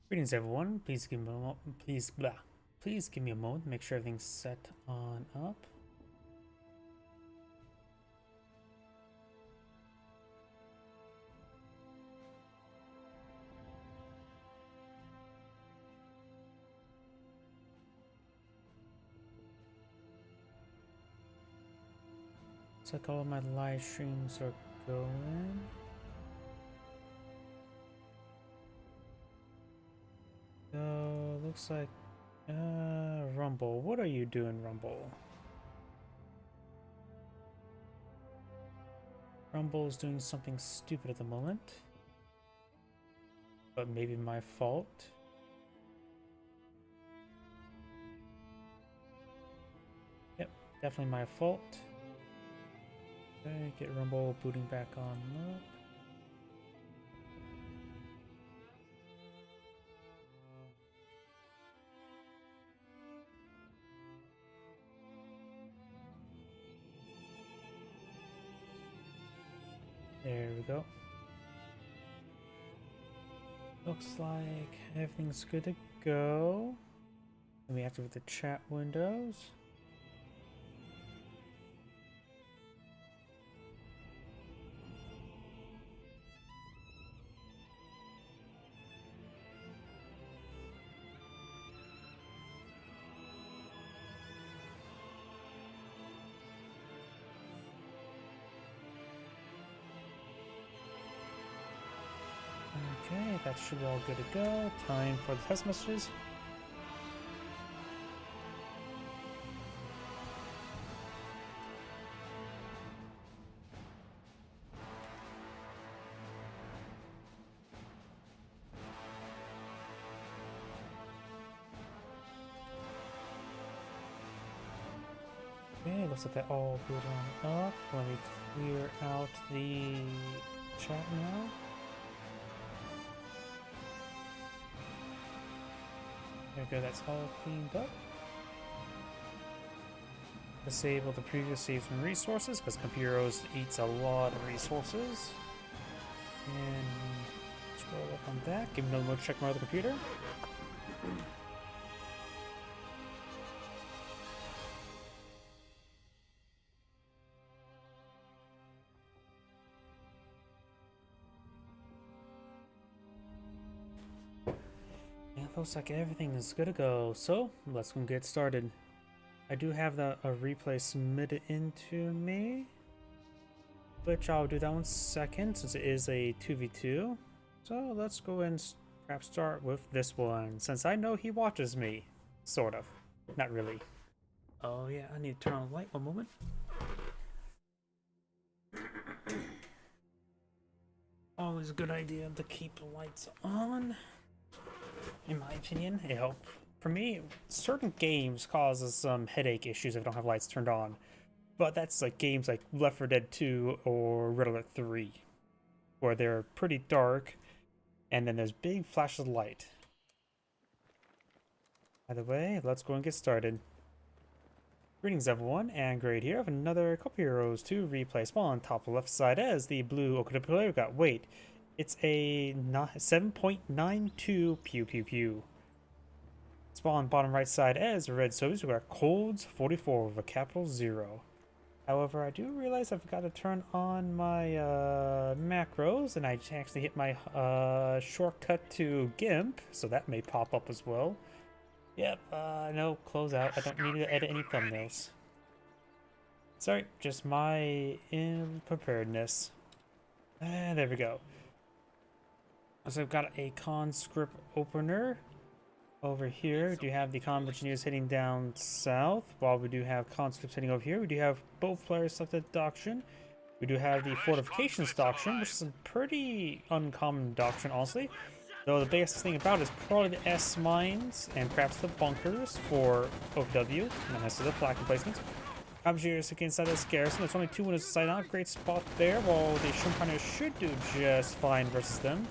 Greetings, everyone. Please give me a moment to make sure everything's set on up. Looks like all of my live streams are going. So looks like Rumble. What are you doing, Rumble? Rumble is doing something stupid at the moment, but maybe my fault. Yep, definitely my fault. Okay, get Rumble booting back on up. There we go. Looks like everything's good to go. Let me activate the chat windows. Okay, that should be all good to go. Time for the test messages. Okay, looks like that all good on up. Let me clear out the chat now. There we go, that's all cleaned up. Disable the previous saves and resources because Computer eats a lot of resources. And scroll up on that. Give me another mode to check my other computer. Looks like everything is good to go, so let's go get started. I do have a replay submitted into me, which I'll do that one second since it is a 2v2. So let's go and perhaps start with this one since I know he watches me. Sort of. Not really. Oh yeah, I need to turn on the light. One moment. Always a good idea to keep the lights on. In my opinion, it helps. For me, certain games causes some headache issues if I don't have lights turned on. But that's like games like Left 4 Dead 2 or Red Alert 3, where they're pretty dark, and then there's big flashes of light. By the way, let's go and get started. Greetings everyone, and Grade here with another couple heroes to replay. Spawn top left side as the blue Okada player got weight. It's a 7.92 pew pew pew. Spawn bottom right side as red Soviets we got Colds 44 with a capital 0. However, I do realize I've got to turn on my macros, and I actually hit my shortcut to GIMP, so that may pop up as well. Yep, no, close out. I don't need to edit any thumbnails. Sorry, just my unpreparedness. And there we go. So I've got a conscript opener over here. We do have the combat engineers heading down south, while we do have conscripts heading over here. We do have both players selected doctrine. We do have the fortifications doctrine, which is a pretty uncommon doctrine, honestly. Though the biggest thing about it is probably the S mines and perhaps the bunkers for OW, and as to the flag replacements. Engineers against that is garrison. There's only 2 windows to sight out. Great spot there, while the Shrimp Hunters should do just fine versus them.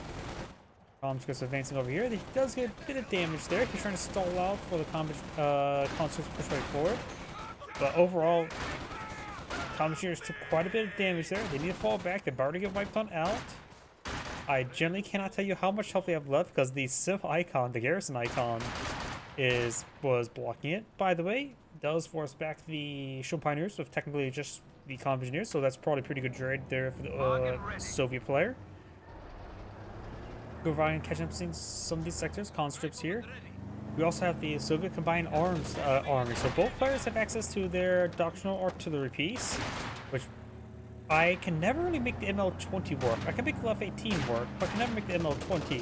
Conscripts advancing over here. He does get a bit of damage there. He's trying to stall out for the conscripts push right forward. But overall, Commandeers took quite a bit of damage there. They need to fall back. They're about to get wiped on out. I generally cannot tell you how much health they have left because the civ icon, the garrison icon, was blocking it. By the way, does force back the Shogun Pioneers with technically just the Comm Engineers, so that's probably pretty good trade there for the Soviet player. Providing catching up some of these sectors, conscripts here. We also have the Soviet Combined Arms Army, so both players have access to their doctrinal artillery piece, which I can never really make the ML20 work. I can make the F-18 work, but I can never make the ML20.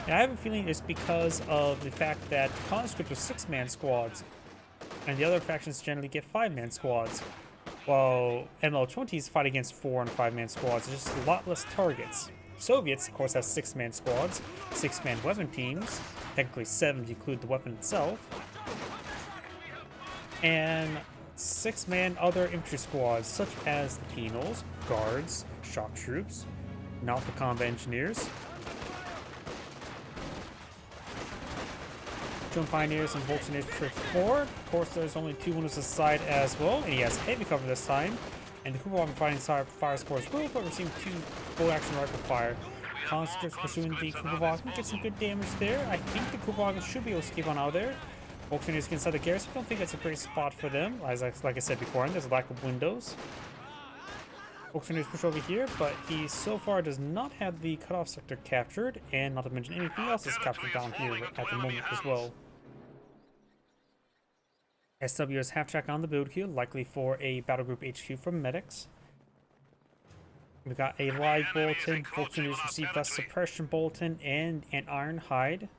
And I have a feeling it's because of the fact that conscripts are 6-man squads, and the other factions generally get 5-man squads, while ML20s fight against 4- and 5-man squads. It's just a lot less targets. Soviets, of course, have 6-man squads, 6-man weapon teams, technically 7 to include the weapon itself, and 6-man other infantry squads, such as the Penals, Guards, Shock Troops, not the Combat Engineers, Shogun Pioneers and Volunteers push forward. Of course, there's only 2 windows aside as well, and he has heavy cover this time. And the Kuba fighting fire sports will, but receiving 2 full action rifle fire. Conscripts pursuing the Kuba get some good damage there. I think the Kuba should be able to escape on out of there. Volunteers inside the garrison. I don't think that's a great spot for them. Like I said before, there's a lack of windows. Volunteers push over here, but he so far does not have the cutoff sector captured, and not to mention anything else is captured down here at the moment as well. SW is half track on the build queue, likely for a battle group HQ from medics. We got a live bulletin, Volunteers received a suppression bulletin and an iron hide.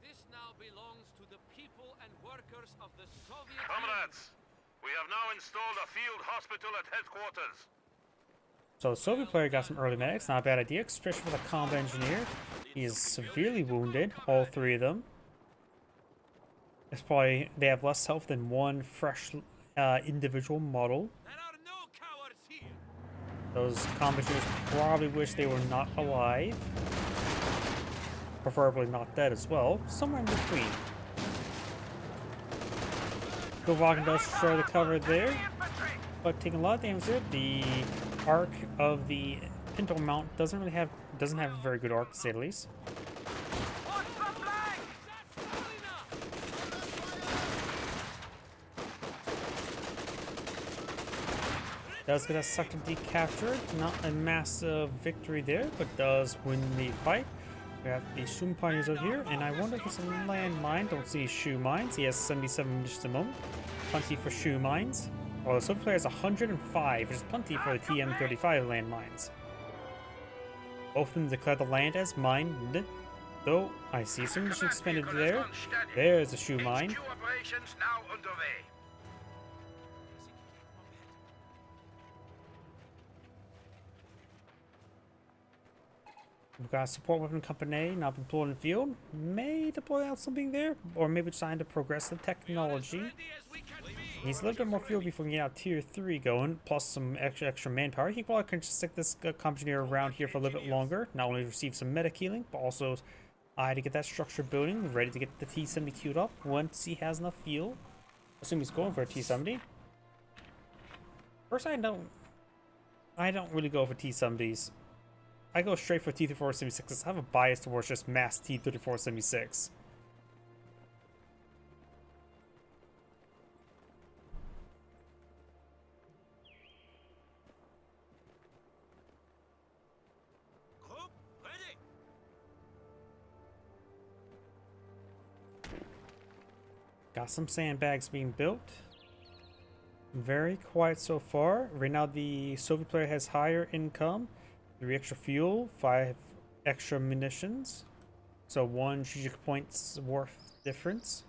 This now belongs to the people and workers of the Soviet Comrades, we have now installed a field hospital at headquarters. So the Soviet player got some early medics, not a bad idea, especially for the combat engineer. He is severely wounded, all 3 of them. It's probably, they have less health than 1 fresh individual model. There are no cowards here. Those combat engineers probably wish they were not alive. Preferably not dead as well. Somewhere in between. Kuba does share the cover there, but taking a lot of damage there. The arc of the Pinto mount doesn't have a very good arc, to say the least. Does get a sector decaptured, not a massive victory there, but does win the fight. We have the Shogun Pioneers over here, and I wonder if it's a landmine. Don't see shoe mines. He has 77 munitions at the moment. Plenty for shoe mines. Well, the Soviet player has 105, which is plenty for the TM-35 landmines. Both of them declare the land as mined, though I see some munitions expended there. There's a shoe mine. Operations now underway. We've got a support weapon company now deployed in the field. May deploy out something there, or maybe trying to progress the technology. Needs a little bit more fuel before we can get out tier 3 going, plus some extra manpower. He probably can just stick this engineer around here for a little bit longer. Not only receive some medic healing, but also to get that structure building, ready to get the T-70 queued up once he has enough fuel. Assume he's going for a T-70. First, I don't really go for T-70s. I go straight for T-34-76. I have a bias towards just mass T-34-76. Group ready. Got some sandbags being built. Very quiet so far. Right now the Soviet player has higher income. 3 extra fuel, 5 extra munitions. So 1 strategic points worth difference.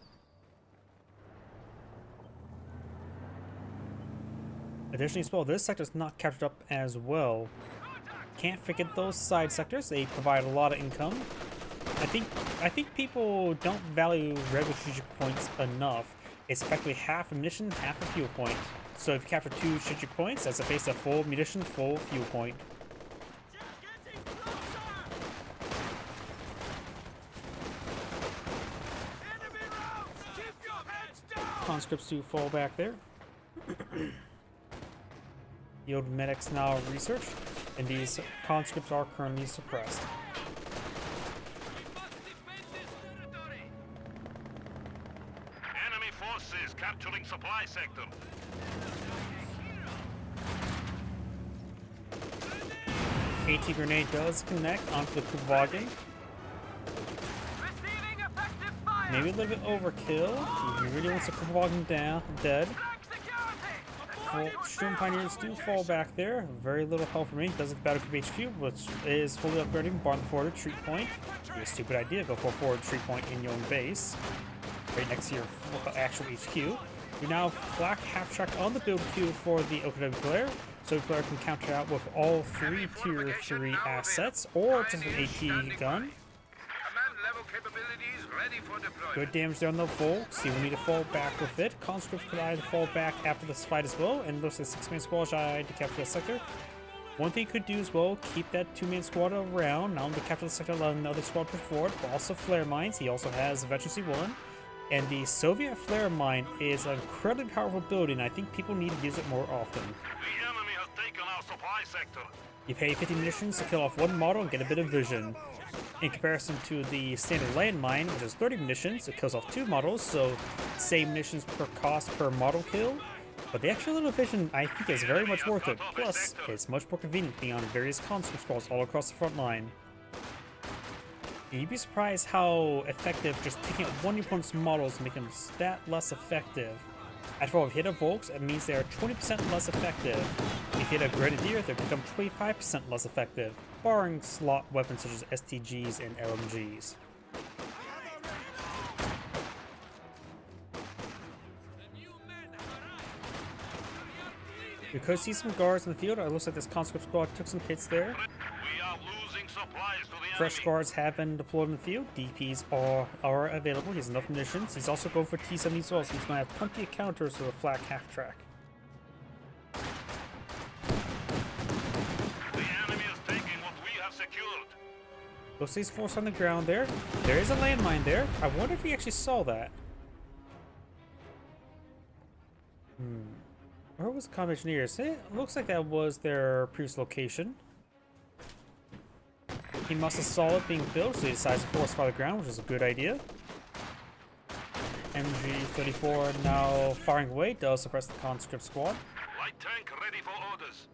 Additionally as well, this sector is not captured up as well. Can't forget those side sectors. They provide a lot of income. I think people don't value regular strategic points enough. It's effectively half a munition, half a fuel point. So if you capture 2 strategic points, that's a base of full munition, full fuel point. Conscripts to fall back there. Yield medics now research. and these conscripts are currently suppressed. We must defend this territory. Enemy forces capturing supply sector. AT grenade does connect onto the Kubwagen. Receiving effective fire. Maybe a little bit overkill. He really wants the Kubwagen down, dead. Flank security. Well, Sturm Pioneers do fall back there. Very little help from me. Does it Battle Cube HQ, which is fully upgrading Barn Forward Retreat Point. Be a stupid idea. Go for a forward retreat point in your own base, right next to your actual HQ. We now have flak half track on the build queue for the OKW player, so the player can counter out with all 3 tier 3 assets or just an AT gun. Command level capabilities ready for deployment. Good damage there on the Volks. He will need to fall back with it. Conscripts could either fall back after this fight as well, and looks like 6-man squad tried to capture the sector. One thing you could do as well, keep that 2-man squad around, not only to capture the sector, let another squad push forward, but also flare mines. He also has Veteran C1. And the Soviet flare mine is an incredibly powerful building. I think people need to use it more often. The enemy has taken our supply sector. You pay 50 munitions to kill off 1 model and get a bit of vision. In comparison to the standard landmine, which is 30 munitions, it kills off 2 models, so same munitions per cost per model kill. But the extra little vision, I think, is very much worth it. Plus, it's much more convenient being on various conscript squads all across the front line. You'd be surprised how effective just taking out one opponent's models make them that less effective. After all, if you hit a Volks, it means they are 20% less effective. If you hit a Grenadier, they become 25% less effective, barring slot weapons such as STGs and LMGs. The new men have arrived. We are bleeding. You could see some guards in the field. It looks like this conscript squad took some hits there. We are losing supplies to the Fresh enemy. guards have been deployed in the field. DPs are available. He has enough munitions. He's also going for T-70 as well, so he's going to have plenty of counters to a flak half track. The enemy is taking what we have secured. Looks like he's forced on the ground there. There is a landmine there. I wonder if he actually saw that. Where was the Comm Engineers? It looks like that was their previous location. He must have saw it being built, so he decides to force fire the ground, which is a good idea. MG-34 now firing away, does suppress the conscript squad. Light tank ready for orders.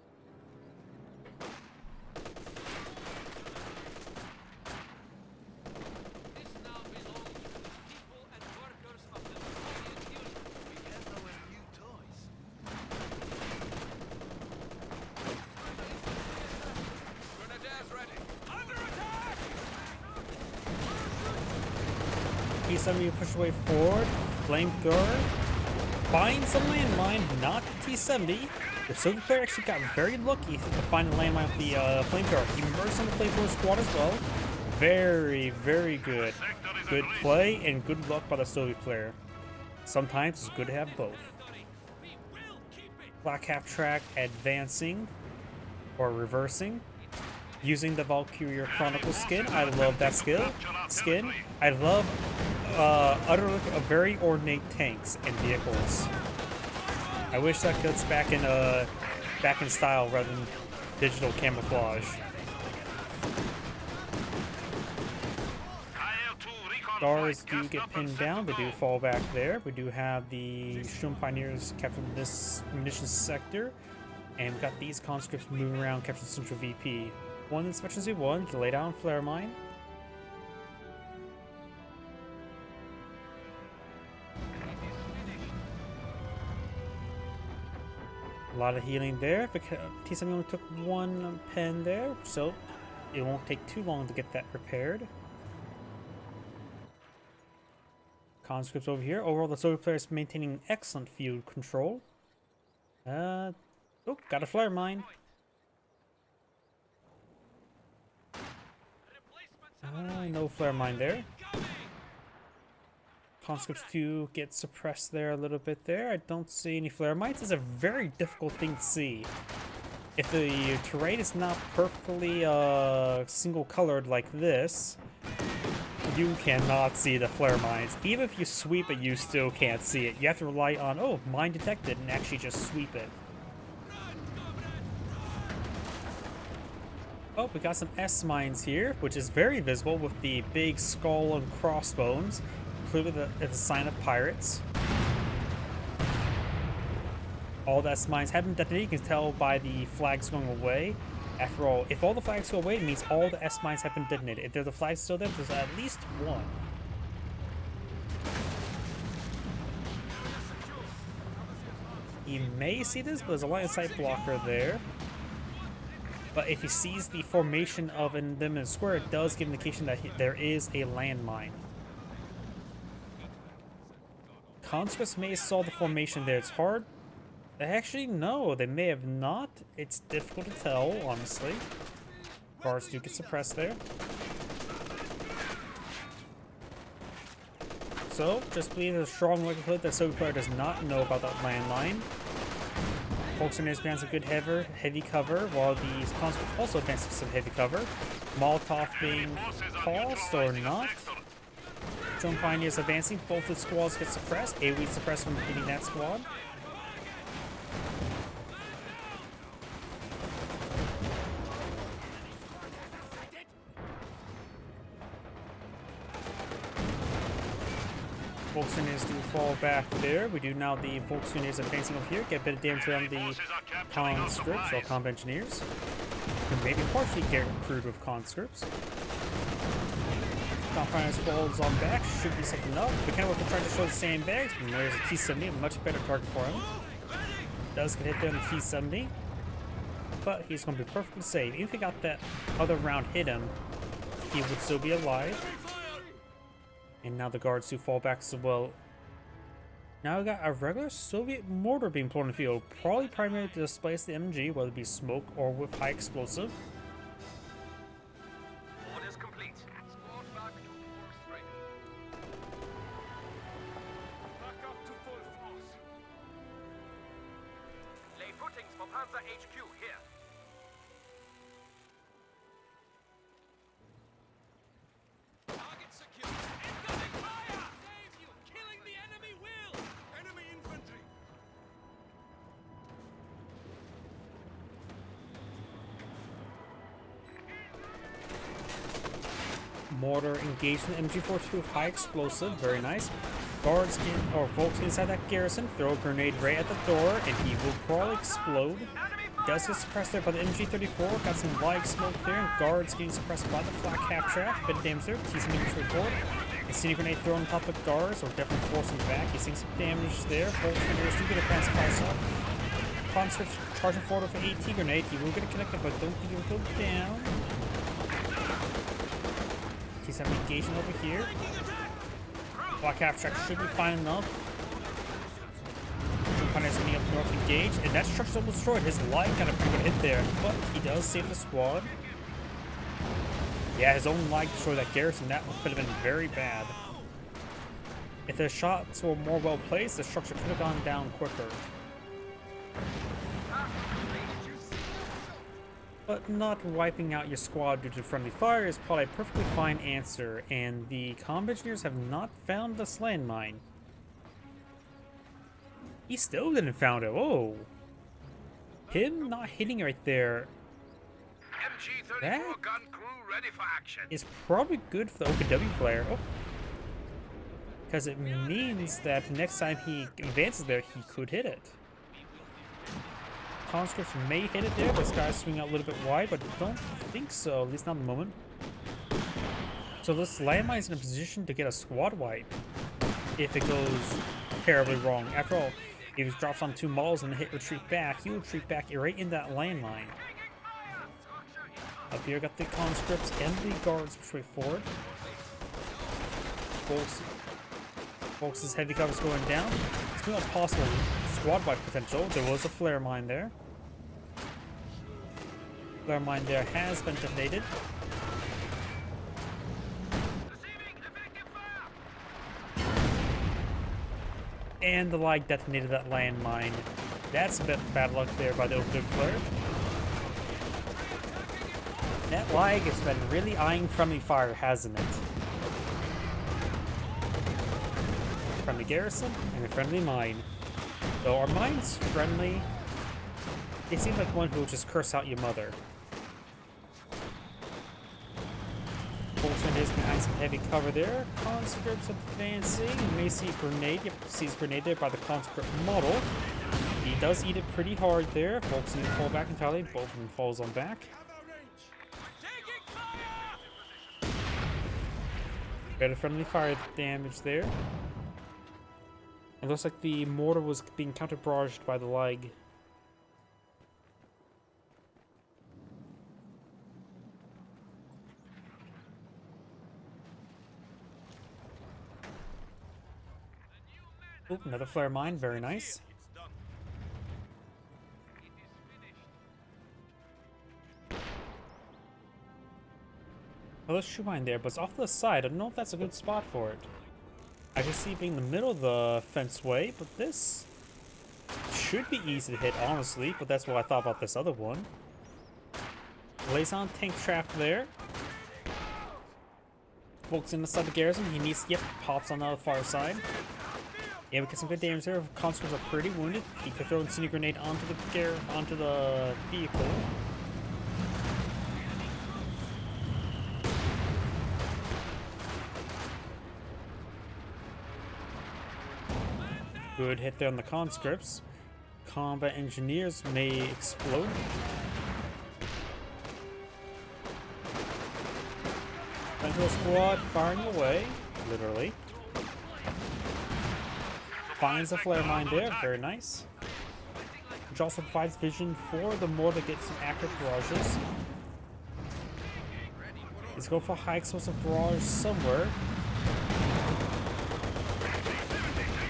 This now belongs to the people and workers of the Soviet Union. We get our new toys. Grenadiers ready. Under attack! T-70 push away forward, flame guard, finds a landmine, not the T-70. The Soviet player actually got very lucky to find the landmine with the flame guard. He merged on the flamethrower squad as well. Very, very good. Good play and good luck by the Soviet player. Sometimes it's good to have both. We will keep it. Black half track advancing or reversing. Using the Valkyria Chronicle skin. I love that skin. I love utterly very ornate tanks and vehicles. I wish that gets back in style rather than digital camouflage. Guards do get pinned down, they do fall back there. We do have the Sturm Pioneers capturing this munitions sector, and we've got these conscripts moving around capturing Central VP. One that's Veteran Z1 to lay down flare mine. A lot of healing there. T-70 only took 1 pen there, so it won't take too long to get that repaired. Conscripts over here. Overall, the Soviet player is maintaining excellent field control. Oh, got a flare mine. No flare mine there. Conscripts do get suppressed there a little bit there. I don't see any flare mines. It's a very difficult thing to see. If the terrain is not perfectly single colored like this, you cannot see the flare mines. Even if you sweep it, you still can't see it. You have to rely on, oh, mine detected, and actually just sweep it. Oh, we got some S mines here, which is very visible with the big skull and crossbones, including the sign of pirates. All the S mines have been detonated. You can tell by the flags going away. After all, if all the flags go away, it means all the S mines have been detonated. If there's the flags still there, there's at least one. You may see this, but there's a line of sight blocker there. But if he sees the formation of them in a square, it does give indication that there is a landmine. Conscripts may have saw the formation there. It's hard. Actually, no, they may have not. It's difficult to tell, honestly. Guards do get suppressed there. So, just believe there's a strong likelihood that Soviet player does not know about that landmine. Volkssturmers advance a good heavy cover, while the conscripts also advance some heavy cover. Molotov being tossed or not. Drone Pioneers advancing, both the squads get suppressed. AoE suppressed from hitting that squad. Volkssturmers do fall back there. We do now the Volkssturmers advancing over here. Get a bit of damage on the conscripts or combat engineers. And maybe partially get crewed with conscripts. Pioneers falls on back. Should be safe enough. We kind of want to try to show the sandbags. And there's a T-70, a much better target for him. Does get hit there on the T-70. But he's going to be perfectly safe. Even if he got that other round hit him, he would still be alive. And now the guards do fall back as well. Now we got a regular Soviet mortar being put on the field, probably primarily to displace the MG, whether it be smoke or with high explosive. Orders complete. Squad back to full strength. Back up to full force. Lay footings for Panzer HQ here. Target secure. Incoming fire! Save you! Killing the enemy will! Enemy infantry! Mortar engagement, MG42 with high explosive, very nice. Guards or Volks inside that garrison, throw a grenade right at the door, and he will probably explode. Does get suppressed there by the MG34, got some light smoke there, and guards getting suppressed by the flak capture. Bit of damage there, T-70 moving forward. Incendiary grenade thrown on top of guards, or definitely forcing back. He's seeing some damage there. Volks do get a pass by some. Conscripts charging forward with an AT grenade. He will get it connected, but don't think he'll go down. T-70 engaging over here. Flak capture should be fine enough. Pioneers coming up north engage, and that structure's almost destroyed. His light got a pretty good hit there, but he does save the squad. Yeah, his own light destroyed that garrison. That could have been very bad. If the shots were more well placed, the structure could have gone down quicker. But not wiping out your squad due to friendly fire is probably a perfectly fine answer, and the combat engineers have not found this landmine. He still didn't found it. Whoa. Him not hitting right there MG-34 gun crew ready for action. is probably good for the OPW player. Oh. Because it means that next time he advances there, he could hit it. Conscripts may hit it there. This guy's swinging out a little bit wide, but don't think so, at least not at the moment. So this landmine is in a position to get a squad wipe if it goes terribly wrong. After all, if he drops on two models and hit retreat back, he will retreat back right in that landmine. Up here, got the conscripts and the guards push forward. Volks' heavy cover's going down. It's not possible squad wipe potential. There was a flare mine there. Flare mine there has been detonated. And the lag detonated that landmine. That's a bit bad luck there by the open flare. That lag has been really eyeing friendly fire, hasn't it? Friendly garrison and a friendly mine. Though our mine's friendly, it seems like one who will just curse out your mother. Volksman is behind some heavy cover there. Conscript's advancing. You may see a grenade. Yep, sees a grenade there by the conscript model. He does eat it pretty hard there. Volksman to fall back entirely. Both of them falls on back. Taking fire! Better friendly fire damage there. It looks like the mortar was being counter-barraged by the leg. Oop, another flare mine, very nice. It's done. It is finished. Another shoe mine there, but it's off to the side. I don't know if that's a good spot for it. I can see it being in the middle of the fenceway, but this should be easy to hit, honestly. But that's what I thought about this other one. Lays on tank trap there. Folks in the side of the garrison. He needs, yep, pops on the far side. Yeah, we get some good damage there. Conscripts are pretty wounded. He could throw a incendiary grenade onto the vehicle. Good hit there on the conscripts. Combat engineers may explode. Central squad firing away, literally. Finds a flare mine there, very nice. Which also provides vision for the mortar to get some accurate barrages. Let's go for a high explosive barrage somewhere.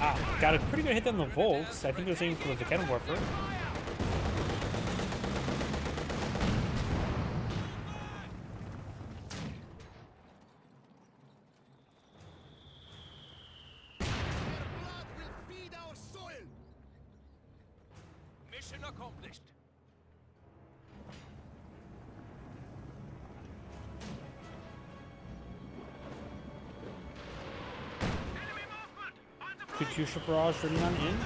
Ah, got a pretty good hit on the Volks. I think it was aiming for the Vickenwerfer. Mission accomplished. Katyusha barrage running on in.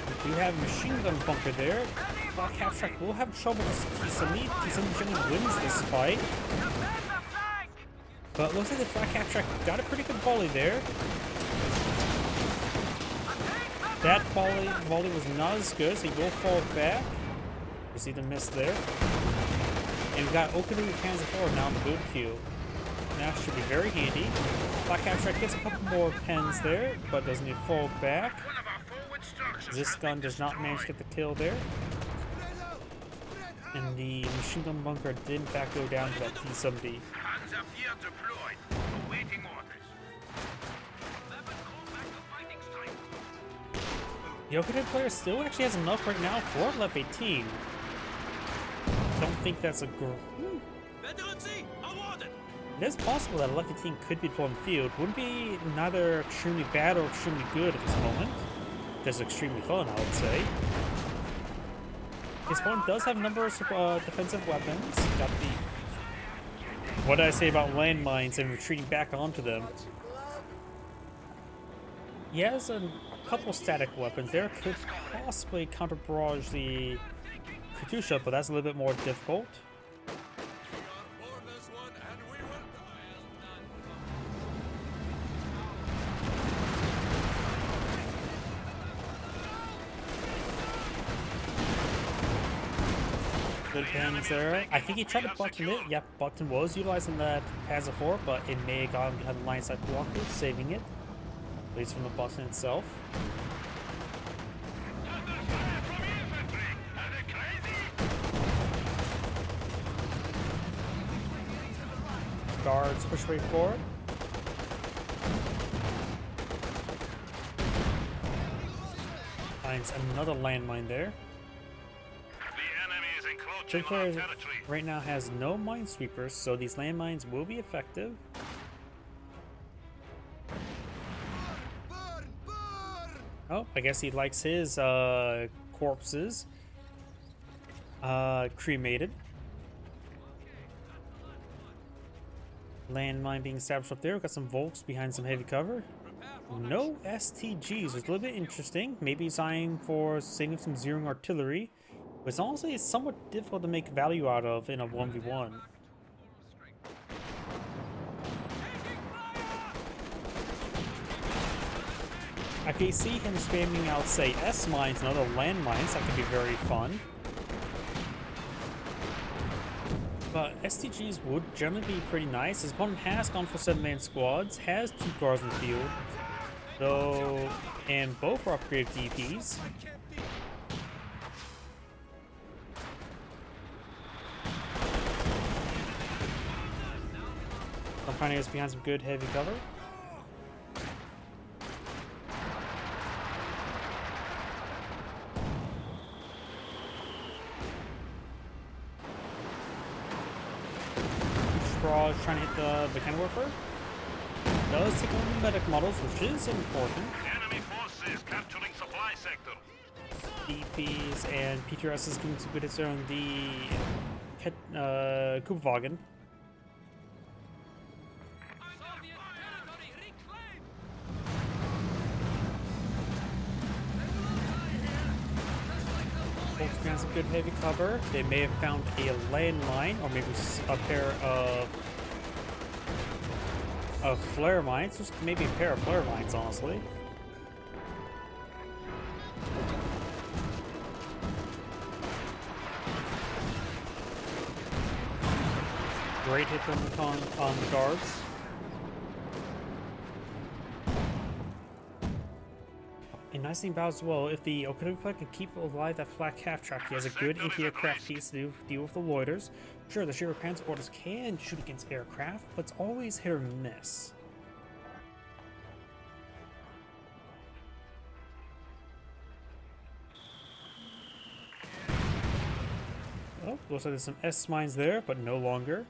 We do have a machine gun bunker there. Black Half-Track will have trouble with Kisame. Kisame generally wins this fight. But looks like the Black Half-Track got a pretty good volley there. That volley was not as good, so he will fall back. You see the miss there. And we've got Okaru Panzer IV now in the boot queue. Now should be very handy. Black Half-Track gets a couple more pens there, but doesn't need to fall back. This gun does not manage to get the kill there. And the machine gun bunker did in fact go down to that T-70. Hands up here deployed. Awaiting orders. The Okaru player still actually has enough right now for Lev 18. Don't think that's a Veterancy awarded. It is possible that a Lev 18 could be deployed in the field. Wouldn't be neither extremely bad or extremely good at this moment. Just extremely fun, I would say. His opponent does have a number of defensive weapons. Got the... What did I say about landmines and retreating back onto them? He has a couple static weapons there. Could possibly counter barrage the Katyusha, but that's a little bit more difficult. Good pens there. I think he tried to button it. Yep, button was utilizing that Panzer IV, but it may have gotten behind the line side blocker, saving it. At least from the button itself. Guards push way forward. Finds another landmine there. The enemy is Jim encroaching on our player territory. right now has no minesweepers, so these landmines will be effective. Oh, I guess he likes his corpses cremated. Landmine being established up there. We've got some Volks behind some heavy cover. No STGs. It's a little bit interesting. Maybe he's eyeing for saving some zeroing artillery. Which honestly is somewhat difficult to make value out of in a 1v1. I can see him spamming out, say, S-mines and other landmines. That could be very fun. But STGs would generally be pretty nice. His opponent has gone for 7-man squads, has 2 guards in the field, though, and both are upgraded DPs. Campania is behind some good heavy cover. Straw is trying to hit the mechanic warfare. Does take on the medic models, which is important. Enemy forces capturing supply sector. DPs and PTRS is giving some good hits there on the Kupwagen. Soviet territory reclaimed! Folks behind some good heavy cover. They may have found a landmine or maybe a pair of flare mines. Just maybe a pair of flare mines, honestly. Great hit on the guards. A nice thing about as well, if the Okuda player can keep alive that flak half track, he has a good anti-aircraft piece to deal with the loiters. Sure, the Shuriken's orders can shoot against aircraft, but it's always hit or miss. Oh, looks like there's some S-mines there, but no longer.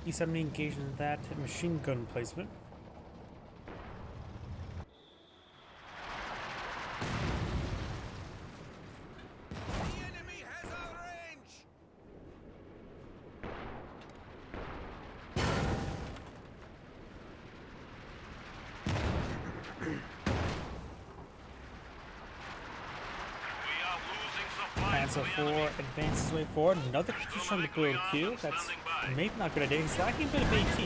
E7 engaged in that machine gun placement. The enemy has our range! We are losing supply. Panzer IV advances way forward. Another Katyusha on the build queue. That's maybe not a good idea. He's lacking a bit of AT.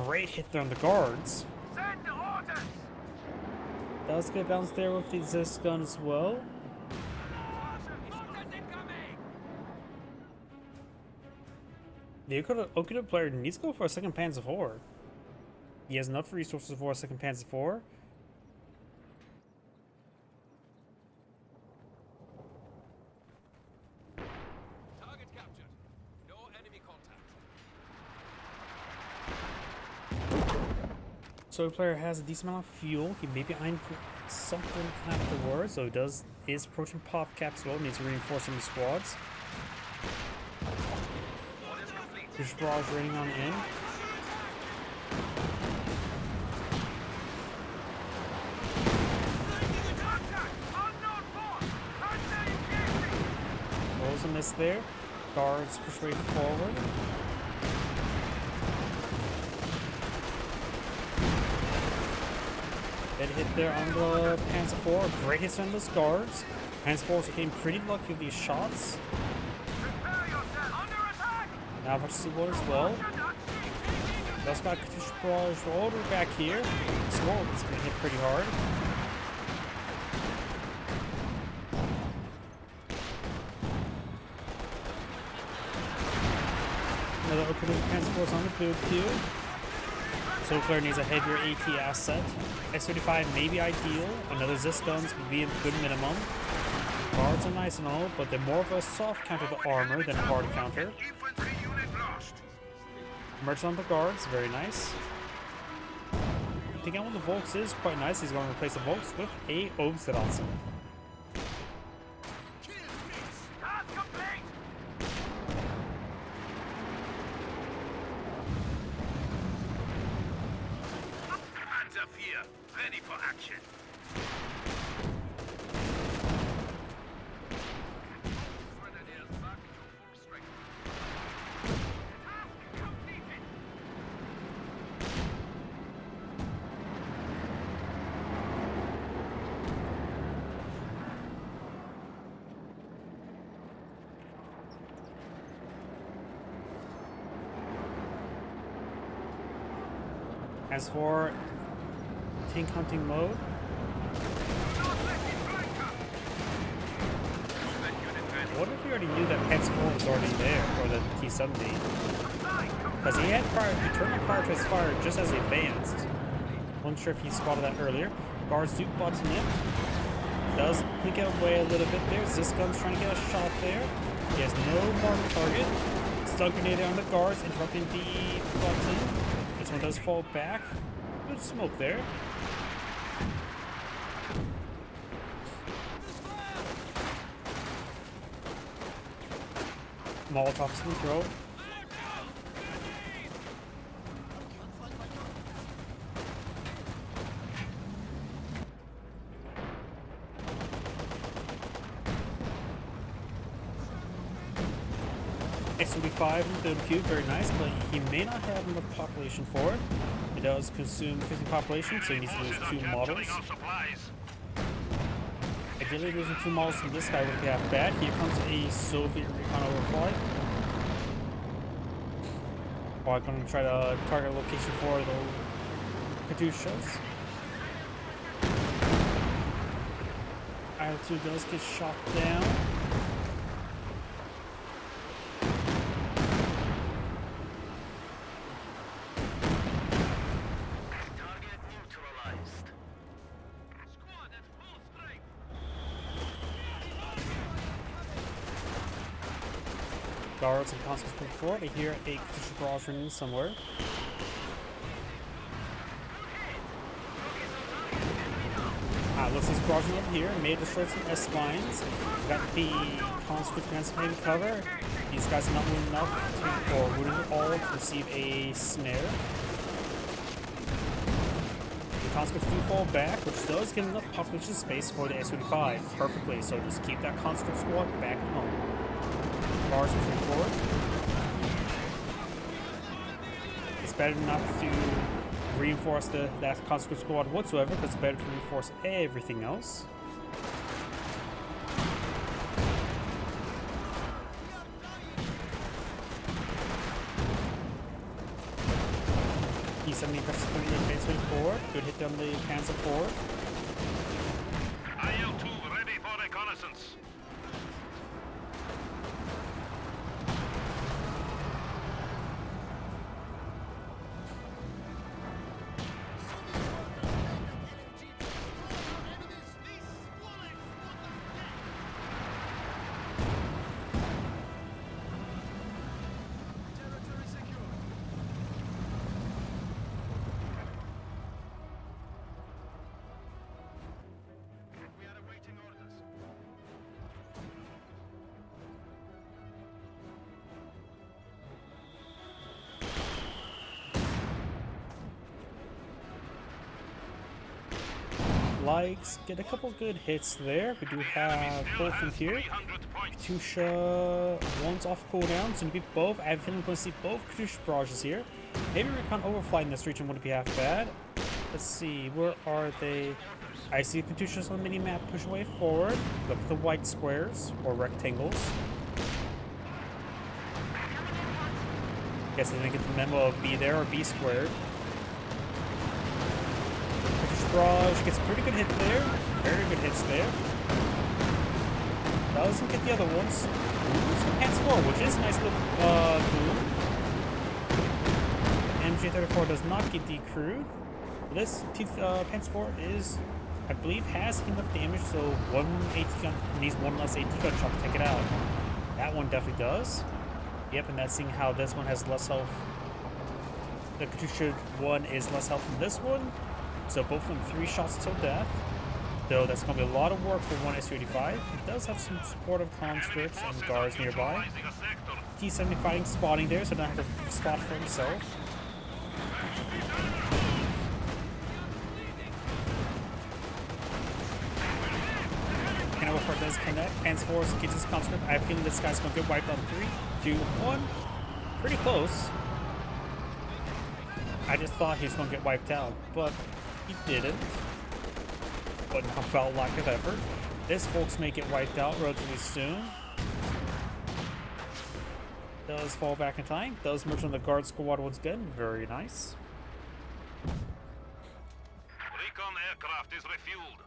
Great hit there on the guards. Send orders. Does get bounced there with the Zist gun as well. Mortars incoming! The Okuda player needs to go for a second Panzer IV. He has enough resources for a second Panzer IV. Target captured. No enemy contact. So the player has a decent amount of fuel. He may be eyeing for something afterwards, so he is approaching pop cap as well. Needs to reinforce some of the squads. There's barrage raining on in. Rolls a miss there. Guards push way forward. Dead hit there on the Panzer IV. Great hits on those guards. Panzer IVs getting pretty lucky with these shots. Now versus the wall as well. That's got Katyusha Barrage all the way back here. Sword is going to hit pretty hard. Another opening Panzer IVs on the build queue. So player needs a heavier AT asset. S35 may be ideal. Another Zist guns would be a good minimum. Guards are nice and all, but they're more of a soft counter to armor than a hard counter. Infantry unit lost. Merchant on the guards, very nice. Taking out one of the Volks is quite nice. He's going to replace the Volks with a Obsteratzen. Task complete. Panzer IV, ready for action. Grenadiers back to full strength. Task completed! As for tank hunting mode, what if we already knew that Hex 4 was already there, or the T-70? Because he had turned the prioritize fire just as he advanced. Wasn't sure if he spotted that earlier. Guards do button it. Does blink away a little bit there. Ziskun's trying to get a shot there. He has no marked target. Stun grenade on the guards, interrupting the button. This one does fall back. Good smoke there. Molotov's in the throat. SUV-5 in the build queue, very nice, but he may not have enough population for it. It does consume 50 population, so he needs to lose 2 models. Ideally, losing 2 models from this guy would be half bad. Here comes a Soviet recon overflight. Well, I'm going to try to target location for the Katyushas. Altitude does get shot down. Guards and constables before. I hear a Katyusha barrage running somewhere. Looks like he's barraging up here. May have destroyed some S-lines. Got the conscript against maybe cover. These guys are not wounded enough or wounded at all to receive a snare. The conscripts do fall back, which does give enough population space for the S-35 perfectly. So just keep that conscript squad back at home. Bars moving forward. It's better not to reinforce that conscript squad whatsoever, because it's better to reinforce everything else. T-70 presses advancement forward. Good hit on the Panzer forward. IL-2 ready for reconnaissance. Likes, get a couple good hits there. We do have both in here. Katyusha, one's off cooldown, so maybe both. I have a feeling we're going to see both Katyusha barrages here. Maybe recon overflight in this region wouldn't be half bad. Let's see, where are they? I see Katyushas on the mini map push away forward. Look at the white squares or rectangles. Guess I didn't get the memo of B there or B squared. Barrage gets a pretty good hit there. Very good hits there. Doesn't get the other ones. Pants 4, which is a nice little boom. MG34 does not get decrewed. This Pants 4 is, I believe, has enough damage, so one AT gun needs one less AT gun shot to take it out. That one definitely does. Yep, and that's seeing how this one has less health. The Katyusha one is less health than this one. So both of them 3 shots till death. Though that's going to be a lot of work for one Su-85. It does have some supportive conscripts and guards nearby. T-70 fighting spotting there, so doesn't have to spot for himself. Cannibal Fort does connect. Pants Force gets his conscript. I have a feeling this guy's going to get wiped on 3, 2, 1. Pretty close. I just thought he was going to get wiped out, but he didn't. But now felt lack of effort. This folks may get wiped out relatively soon. Does fall back in time. Does merge on the guard squad once again. Very nice. is refueled.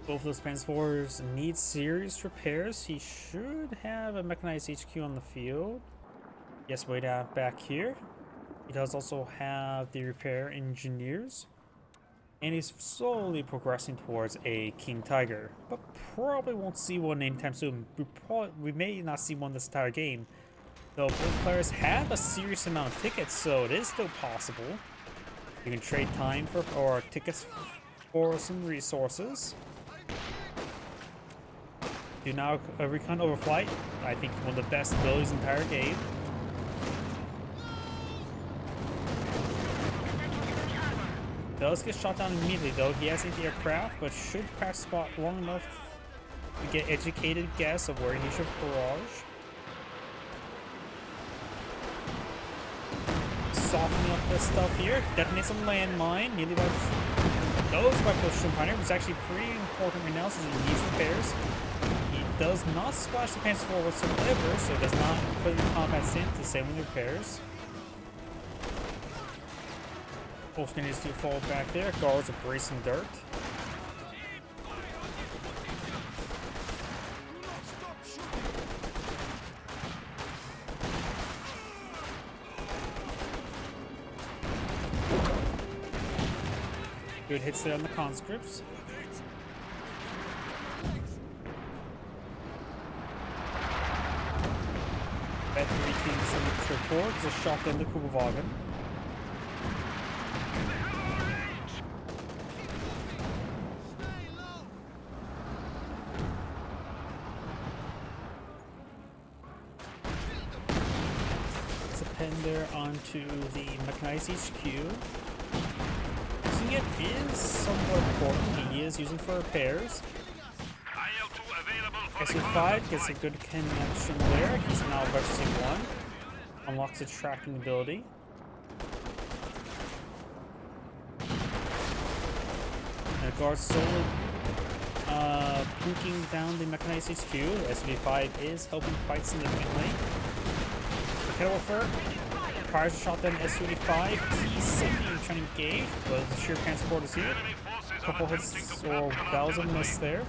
Both of those transporters need serious repairs. He should have a mechanized HQ on the field. Yes, way down back here. He does also have the repair engineers. And he's slowly progressing towards a King Tiger. But probably won't see one anytime soon. We may not see one this entire game. Though both players have a serious amount of tickets, so it is still possible. You can trade time for or tickets for some resources. Do now recon overflight. I think one of the best abilities in the entire game. Does get shot down immediately though. He has anti-aircraft, but should crash spot long enough to get educated guess of where he should barrage. Softening up this stuff here. Detonates a landmine. Nearly those by Pushing Pioneer, which is actually pretty important right now since he needs repairs. He does not splash the Panzer IV whatsoever, so does not put the combat synth the same with repairs. Pulse needs to fall back there. Guards are bracing dirt. Good hits there on the conscripts. That 3 Kings in the trip forward is a shot in the Kubelwagen. It's a pen there onto the mechanized HQ. Using it is somewhat important. He is using for repairs. IL-2 available for the SU5 gets a good connection there. He's now registering 1. Unlocks a tracking ability. And the guards slowly puking down the mechanized HQ. SU5 is helping quite significantly. The Kettle Warfare fires a shotgun SU-85. T-70 trying to engage, but the sheer transport is here. enemy forces A couple are hits attempting to or flank that was a along the miss line. there.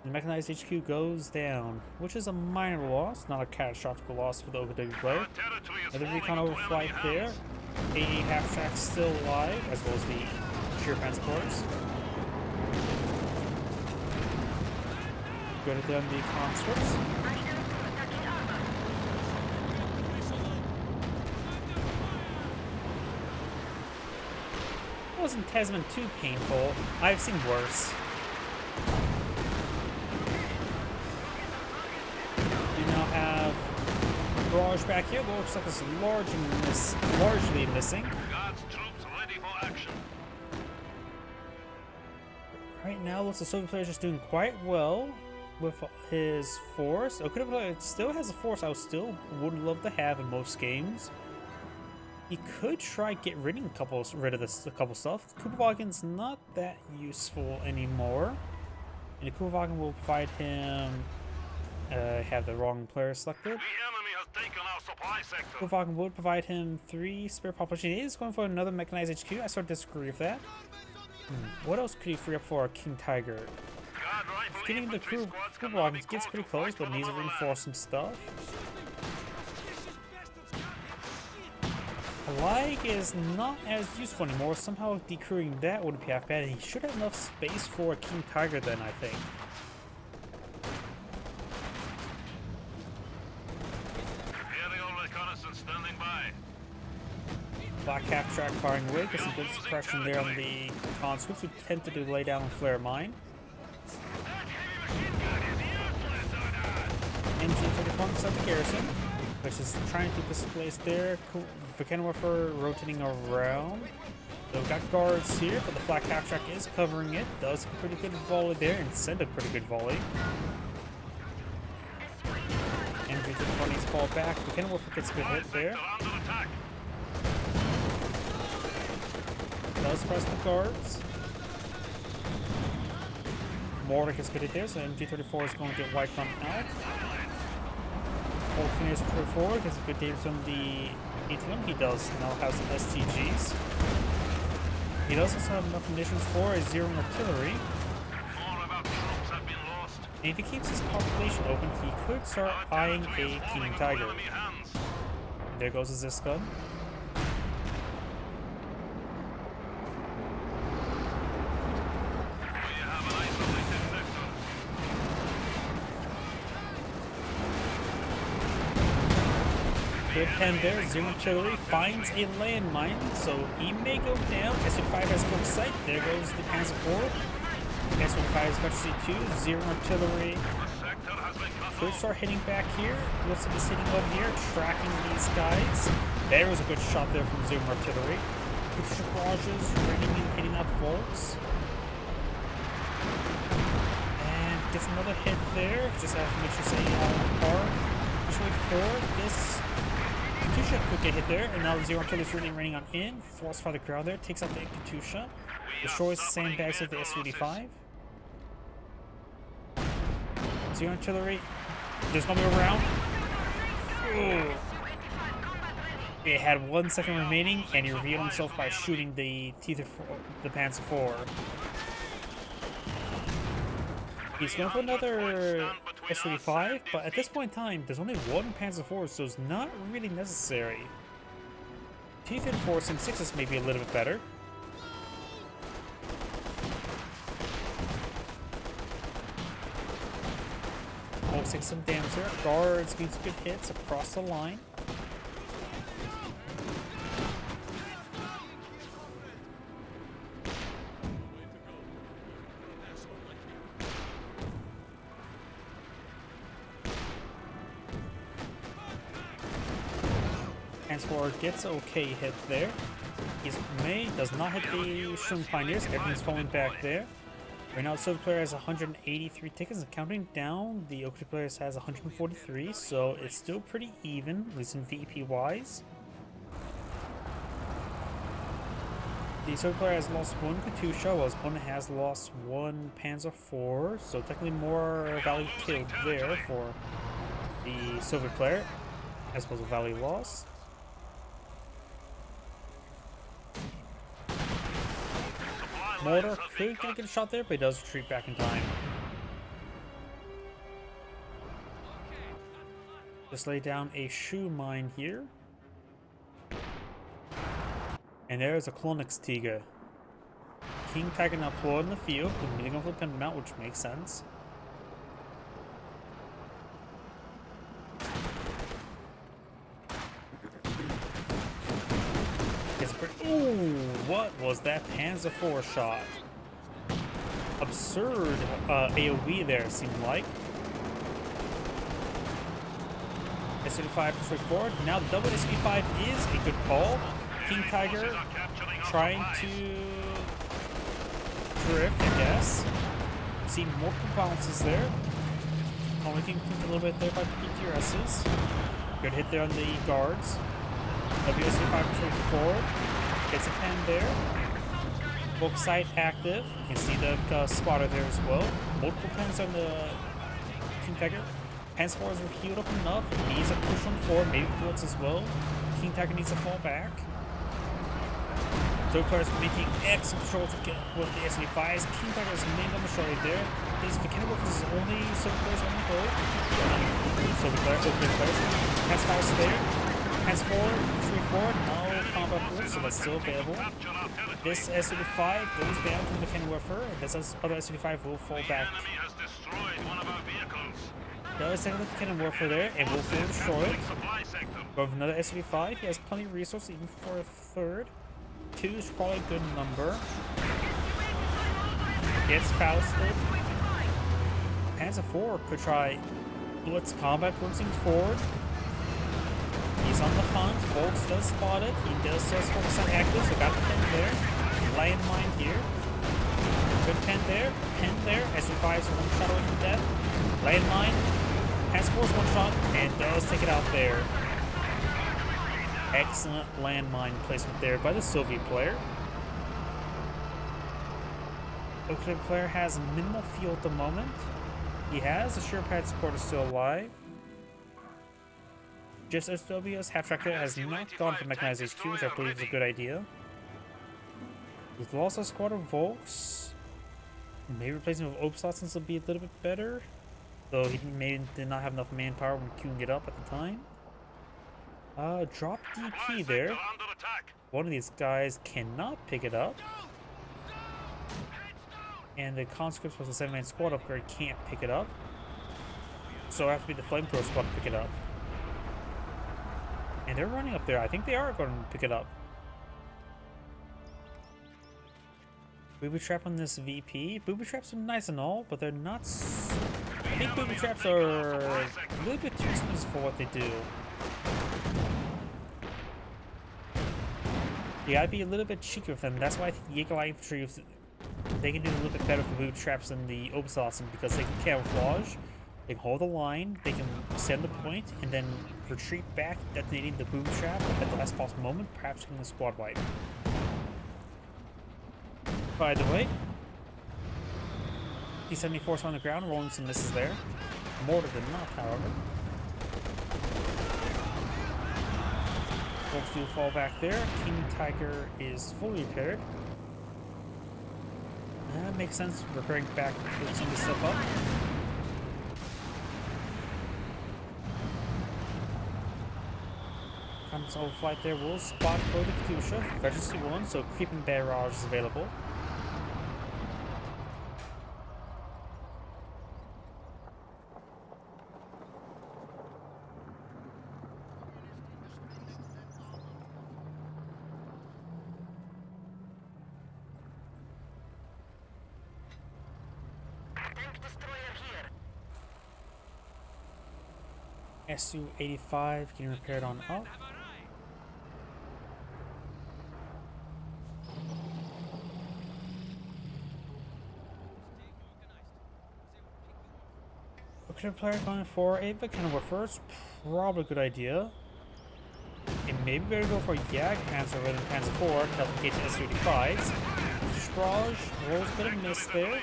The mechanized HQ goes down, which is a minor loss, not a catastrophic loss for the OPW player. Our territory is Another falling recon into overflight enemy there. hands. AA half-track still alive, as well as the sheer transporters. Good at them, the conscripts. Wasn't Tasman too painful. I've seen worse. You now have barrage back here. Looks like it's largely missing. Guards troops ready for action. Right now, looks like the Soviet player is just doing quite well with his force. Okuda still has a force I still would love to have in most games. He could try get rid of a couple stuff. Kubelwagen's not that useful anymore. And the Kubelwagen will provide him have the wrong player selected. The enemy has taken our supply sector. Kubelwagen would provide him 3 spare population. He is going for another mechanized HQ. I sort of disagree with that. What else could he free up for a King Tiger? Guard rifle Getting the infantry squads can now be Kubelwagen gets called pretty to close, fight but for needs the to motherland. reinforce some stuff. These bastards can't Lag is not as useful anymore. Somehow decrewing that would be half bad. He should have enough space for a King Tiger then, I think. Aerial reconnaissance standing by. Black half-track firing away. Get some good suppression there on the conscripts who tempted to lay down a flare mine. That heavy machine gun is useless on us. MG 31 inside the garrison, which is trying to displace there. Vulcanwerfer rotating around. So we've got guards here, but the black half-track is covering it. Does a pretty good volley there and send a pretty good volley. MG 31 needs to fall back. Vulcanwerfer gets a good hit there. Sector under attack. Does press the guards. Mordic is good at there, so MG34 is going to get wiped on out. Old Phoenix forward gets a good damage on the ATM. He does now have some STGs. He does also have enough munitions for a Zero artillery. More of our troops have been lost. And if he keeps his population open, he could start eyeing a King Tiger. Enemy hands. There goes his Zis gun. We have an isolated sector. Good pen there. Zero artillery finds a landmine, so he may go down. S-5 has full sight. There goes the Panzer IV. S-15 is Specialty 2. Zero artillery. The sector has been cut Could off. start hitting back here. Looks like he's hitting over here, tracking these guys. There was a good shot there from Zero artillery. Good barrages, raining and hitting out bolts. And gets another hit there. Just have to make sure staying out of the car. Just wait for this. Katusha could get hit there, and now Zero artillery is really raining on in. Force by the crowd there, takes out the Katusha. Destroys the sandbags of the S-35. Zero artillery. There's nobody around. Ooh. It had 1 second remaining, and he revealed himself by shooting the Panzer IV. He's going for another S-35, but at this point in time, there's only one Panzer IV, so it's not really necessary. T-34s and 6s may be a little bit better. Take some damage there. Guards getting some good hits across the line. Panzer IV gets okay hit there. He's does not hit the Sherman Pioneers. Everything's falling back there. Right now, the Soviet player has 183 tickets and counting down. The Oaktree player has 143, so it's still pretty even, at least in VP wise. The Soviet player has lost one Katusha, while his opponent has lost one Panzer IV, so technically more value killed there for the Soviet player, as opposed to value lost. Mortar could get a shot there, but he does retreat back in time. Just lay down a shoe mine here. And there's a Klonix Tiga. King Tiger now deployed in the field, leading over the Lieutenant Mount, which makes sense. Ooh, what was that Panzer IV shot? Absurd AoE there, it seemed like. S-35 straight forward. Now the double S-35 is a good call. King Tiger trying to drift, I guess. See multiple bounces there. Only can click a little bit there by PTRSs. Good hit there on the guards. WS-35 straight forward. Gets a pen there. Book sight active. You can see the spotter there as well. Multiple pens on the King Tiger. Panzer IV is healed up enough. He needs a push on forward, maybe bullets as well. King Tiger needs to fall back. Third player is making excellent control with the S-35s. King Tiger is main on the shorty there. His mechanical is only Soviet players on the hold. Soviet players, Panzer V is there. Panzer IV, straight forward. No combat bullets, so that's still available. This S-35 goes down from the cannon warfare. This other S-35 will fall back. The enemy has destroyed one of our vehicles. The other second with cannon warfare there, and will fully destroy it. Supply sector. Go with another S-35. He has plenty of resources, even for a third. 2 is probably a good number. Gets Fausted. Panzer IV could try blitz combat blitzing forward. He's on the hunt. Volks does spot it. He does still 4% active, so got the pen there. Landmine here. Good pen there. Pen there. S-35 is one shot away from death. Landmine. Panzer IV is one shot and does take it out there. Excellent landmine placement there by the Soviet player. Oakland player has minimal fuel at the moment. He has a SurePad supporter still alive. just SWS. Half Tracker has not gone for Mechanized HQ, which I believe is a good idea. We've lost a squad of Volks. Maybe replacing with Opslots will be a little bit better. Though he did not have enough manpower when queuing it up at the time. Drop DP there. Under attack. One of these guys cannot pick it up. And the conscripts plus the 7-man squad upgrade can't pick it up. So it has to be the flamethrower squad to pick it up. And they're running up there. I think they are going to pick it up. Booby trap on this VP. Booby traps are nice and all, but they're not. I think booby traps are a little bit too expensive for what they do. You gotta be a little bit cheeky with them. That's why I think Jaeger Light Infantry, they can do a little bit better for booby traps than the Obersassen because they can camouflage, they can hold the line, they can send the point, and then retreat back, detonating the booby trap at the last possible moment, perhaps getting a squad wipe. By the way, T-74's on the ground, rolling some misses there. Mortar than not, however. Volks do fall back there. King Tiger is fully repaired. That makes sense. Repairing back, some of the stuff up. Comes overflight there. Will spot for the Katusha. Register 1, so creeping barrage is available. Su-85 getting repaired on up. Okay, player going for a Volcano first. Probably a good idea. And maybe better go for Jagdpanzer rather than Panzer IV to help engage the Su-85s. Strage rolls a bit of miss there.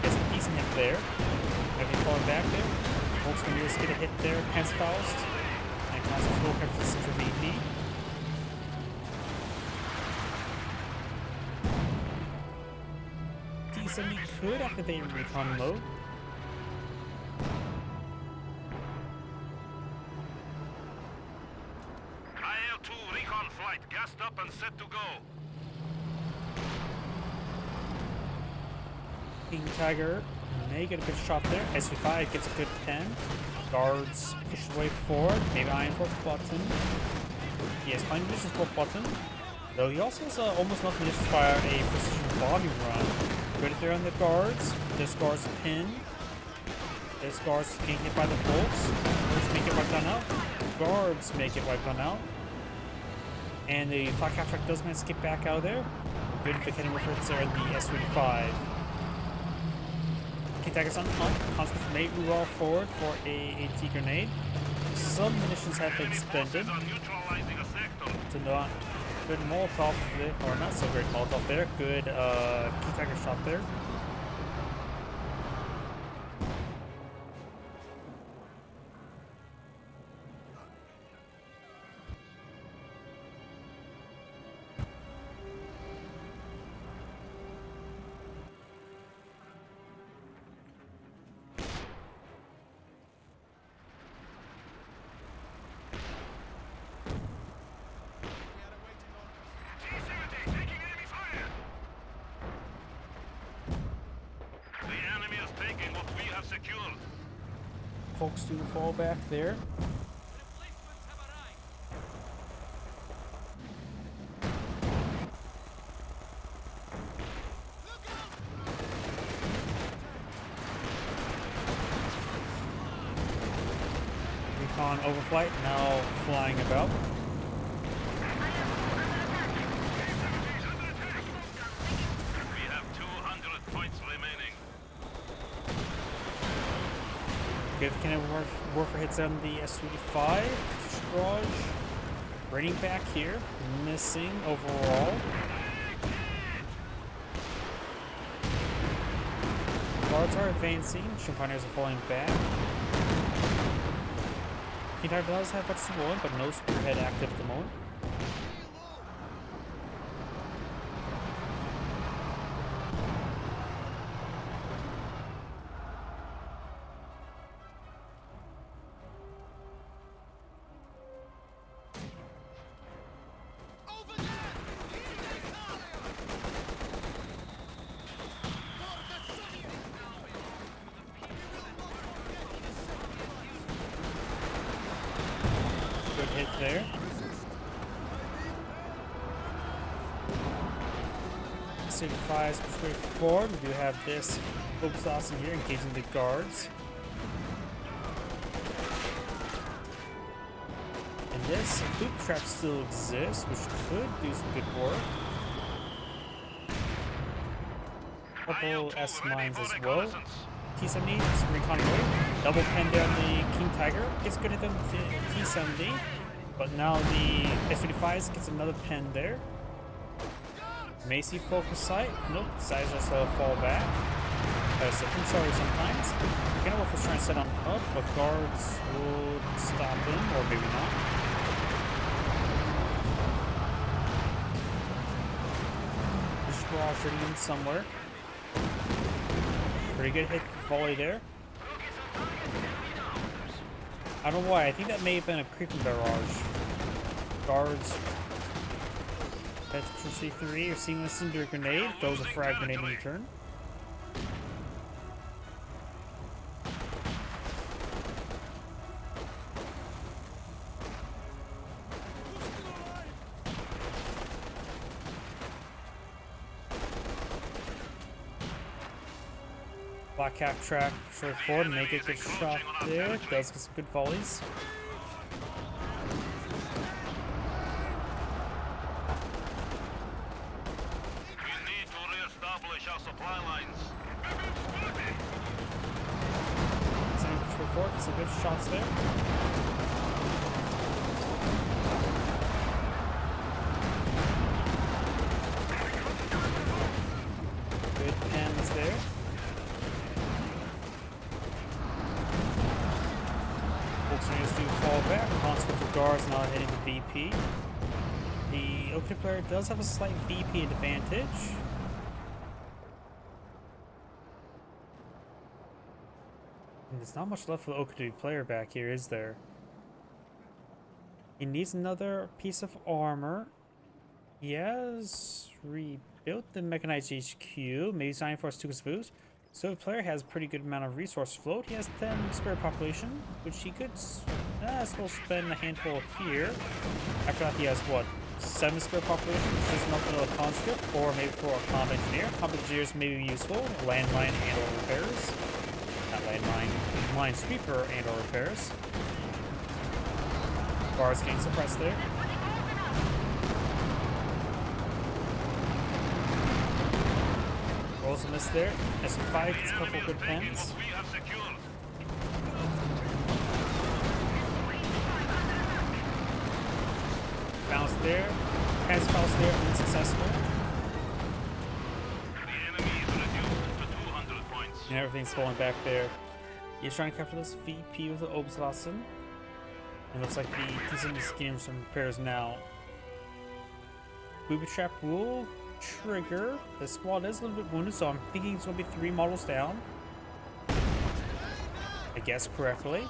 Gets a decent hit there. Maybe falling back there. Volks can just get a hit there, Panzerfaust, and Constant Full comes to Central VP. T-70 could activate recon mode. IL-2 recon flight gassed up and set to go. King Tiger may get a good shot there. Su-5 gets a good 10. Guards push away forward. Maybe Iron for button. He has plenty of munitions for button. Though he also has almost enough munitions to fire a precision bombing run. Good there on the guards. This guard's pinned. This guard's getting hit by the bolts. Guards make it wipe down out. Guards make it wipe down out. And the flak half track does manage to skip back out of there. Good for getting reference there in the Su-35. King Tiger's on hunt. Conscript may move all forward for a AT grenade. Some munitions have been expended. So not good Molotov there, or not so great Molotov there. Good King Tiger shot there. Folks do fall back there. Replacements have arrived. Look Recon out! overflight now flying about. We have 200 points remaining. Good can work for hits on the Su-35. Strage raining back here, missing overall. Guards are advancing. Chimpaniers are falling back. King Tiger does have much Samoan, but no Spearhead active at the moment. Over there! Here they come! Good hit there. Signifies straight forward. We do have this Obelisauce in here engaging the guards. And this boot trap still exists, which could do some good work. Couple S mines as well. T70, just recon away. Double pen there on the King Tiger. Gets good hit on the T70. But now the S-35 gets another pen there. Macy focus sight. Nope, decides just to fall back. I'm sorry sometimes. Kenilworth was trying to set on up, but guards will stop him, or maybe not. The straw shooting him somewhere. Pretty good hit volley there. I don't know why. I think that may have been a creeping barrage. Guards. Petrol C3 or seamless cinder grenade. Throws a frag grenade in return. Black cap track straight forward, make a good shot there. Does get some good volleys. We need to re-establish our supply lines. Straight forward, get some good shots there. Good pens there. Volkswagens do fall back. Consequential guards not hitting the VP. The Oak Tree player does have a slight VP advantage. And there's not much left for the Oak Tree player back here, is there? He needs another piece of armor. He has rebuilt the mechanized HQ, maybe signing for Stukas Foos. So the player has a pretty good amount of resource float. He has 10 spare population, which he could still spend a handful here. After that, he has what? 7 spare population, which is enough for a conscript, or maybe for a combat engineer. Combat engineers may be useful. Landmine and or repairs. Not landmine, minesweeper and or repairs. Guards getting suppressed there. Also missed there. S5 gets a couple good pens. We have secured. Bounce there. Has bounce there, unsuccessful. The enemy is reduced to 200 points. And everything's falling back there. He's trying to capture this VP with the Obelisauce. And looks like he's in this game some repairs now. Booby trap will trigger. The squad is a little bit wounded, so I'm thinking it's going to be 3 models down. I guess correctly.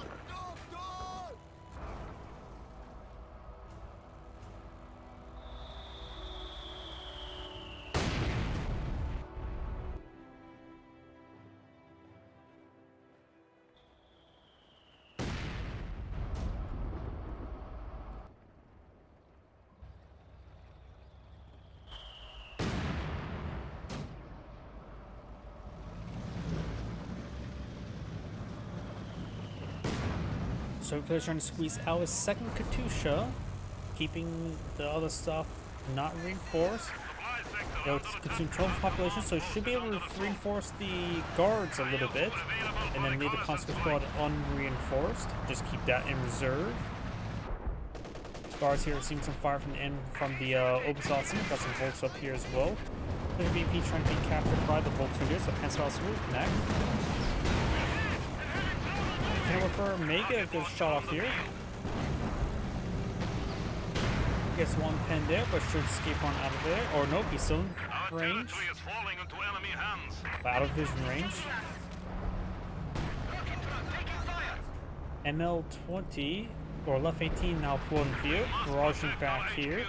So the player's trying to squeeze out his second Katusha, keeping the other stuff not reinforced. They'll consume 12 population, so he should be able to reinforce the guards a little bit, and then leave the conscript squad unreinforced. Just keep that in reserve. Guards here seeing some fire from the Obelisauce. Got some Volks up here as well. The VP trying to be captured by the Volks here, so Pensacola will connect. Kenilworth may get a good shot off here. Gets one pinned there, but should escape on out of there. Or nope, he's still Our in range. territory is falling into enemy hands. Out of vision range. ML20 or left 18 now pulling view. Barraging back here.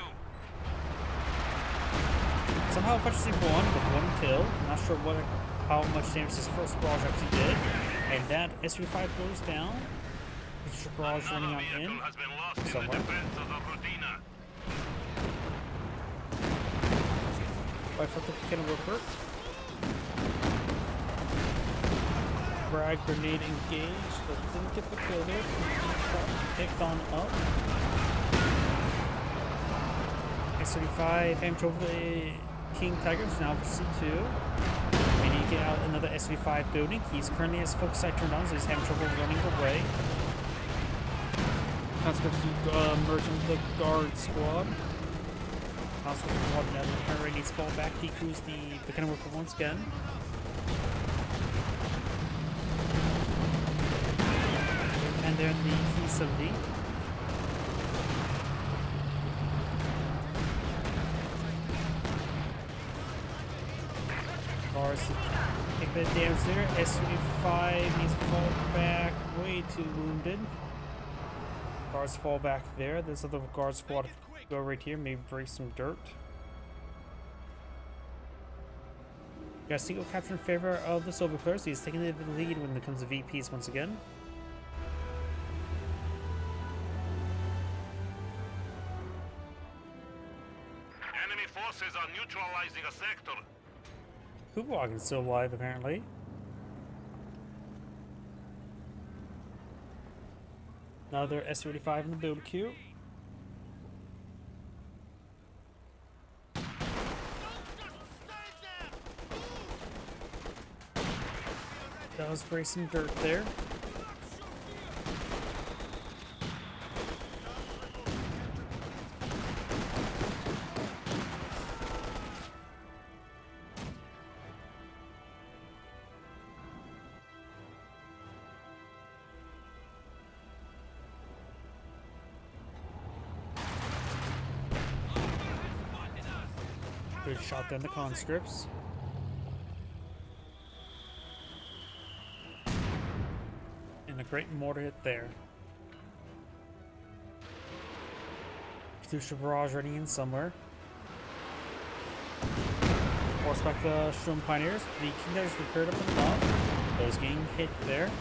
Somehow purchasing one with one kill. Not sure how much damage his first barrage actually did. And that SV5 goes down. Extra barrage running Another on vehicle in. has been lost in the somewhere. defense of the Rodina. Right foot the cannon worker. Frag grenade engaged, but didn't get the kill there. Picked on up. S35 aimed over the King Tigers, now for C2. We need to get out another SV5 building. He's currently has focus sight turned on, so he's having trouble running away. Consequence merging with the guard squad. Consequence squad now the Henry needs to fall back, decrease the cannon worker once again. And they're in the T70. Cars take the damage there. S25 needs to fall back, way too wounded. Guards fall back there. This other guard squad go right here, maybe break some dirt. Got single capture in favor of the silver players. He's taking the lead when it comes to VPs once again. Enemy forces are neutralizing a sector. Hoopwagon's still alive, apparently. Another S35 in the build queue. Does break some dirt there. Good shot down the conscripts. And a great mortar hit there. Katusha barrage running in somewhere. Horseback the Strom Pioneers. The King Tigers repaired up on the top. Those getting hit there.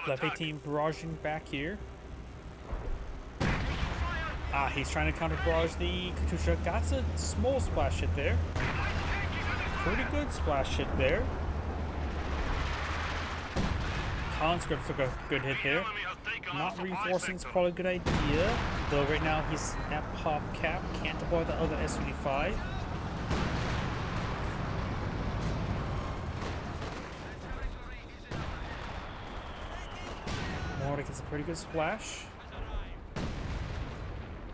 Left 18 barraging back here. He's trying to counter barrage the Katusha. Got a small splash hit there. Pretty good splash hit there. Conscript took a good hit there. Not reinforcing is probably a good idea. Though right now he's at pop cap. Can't deploy the other SV5. Mortar gets a pretty good splash.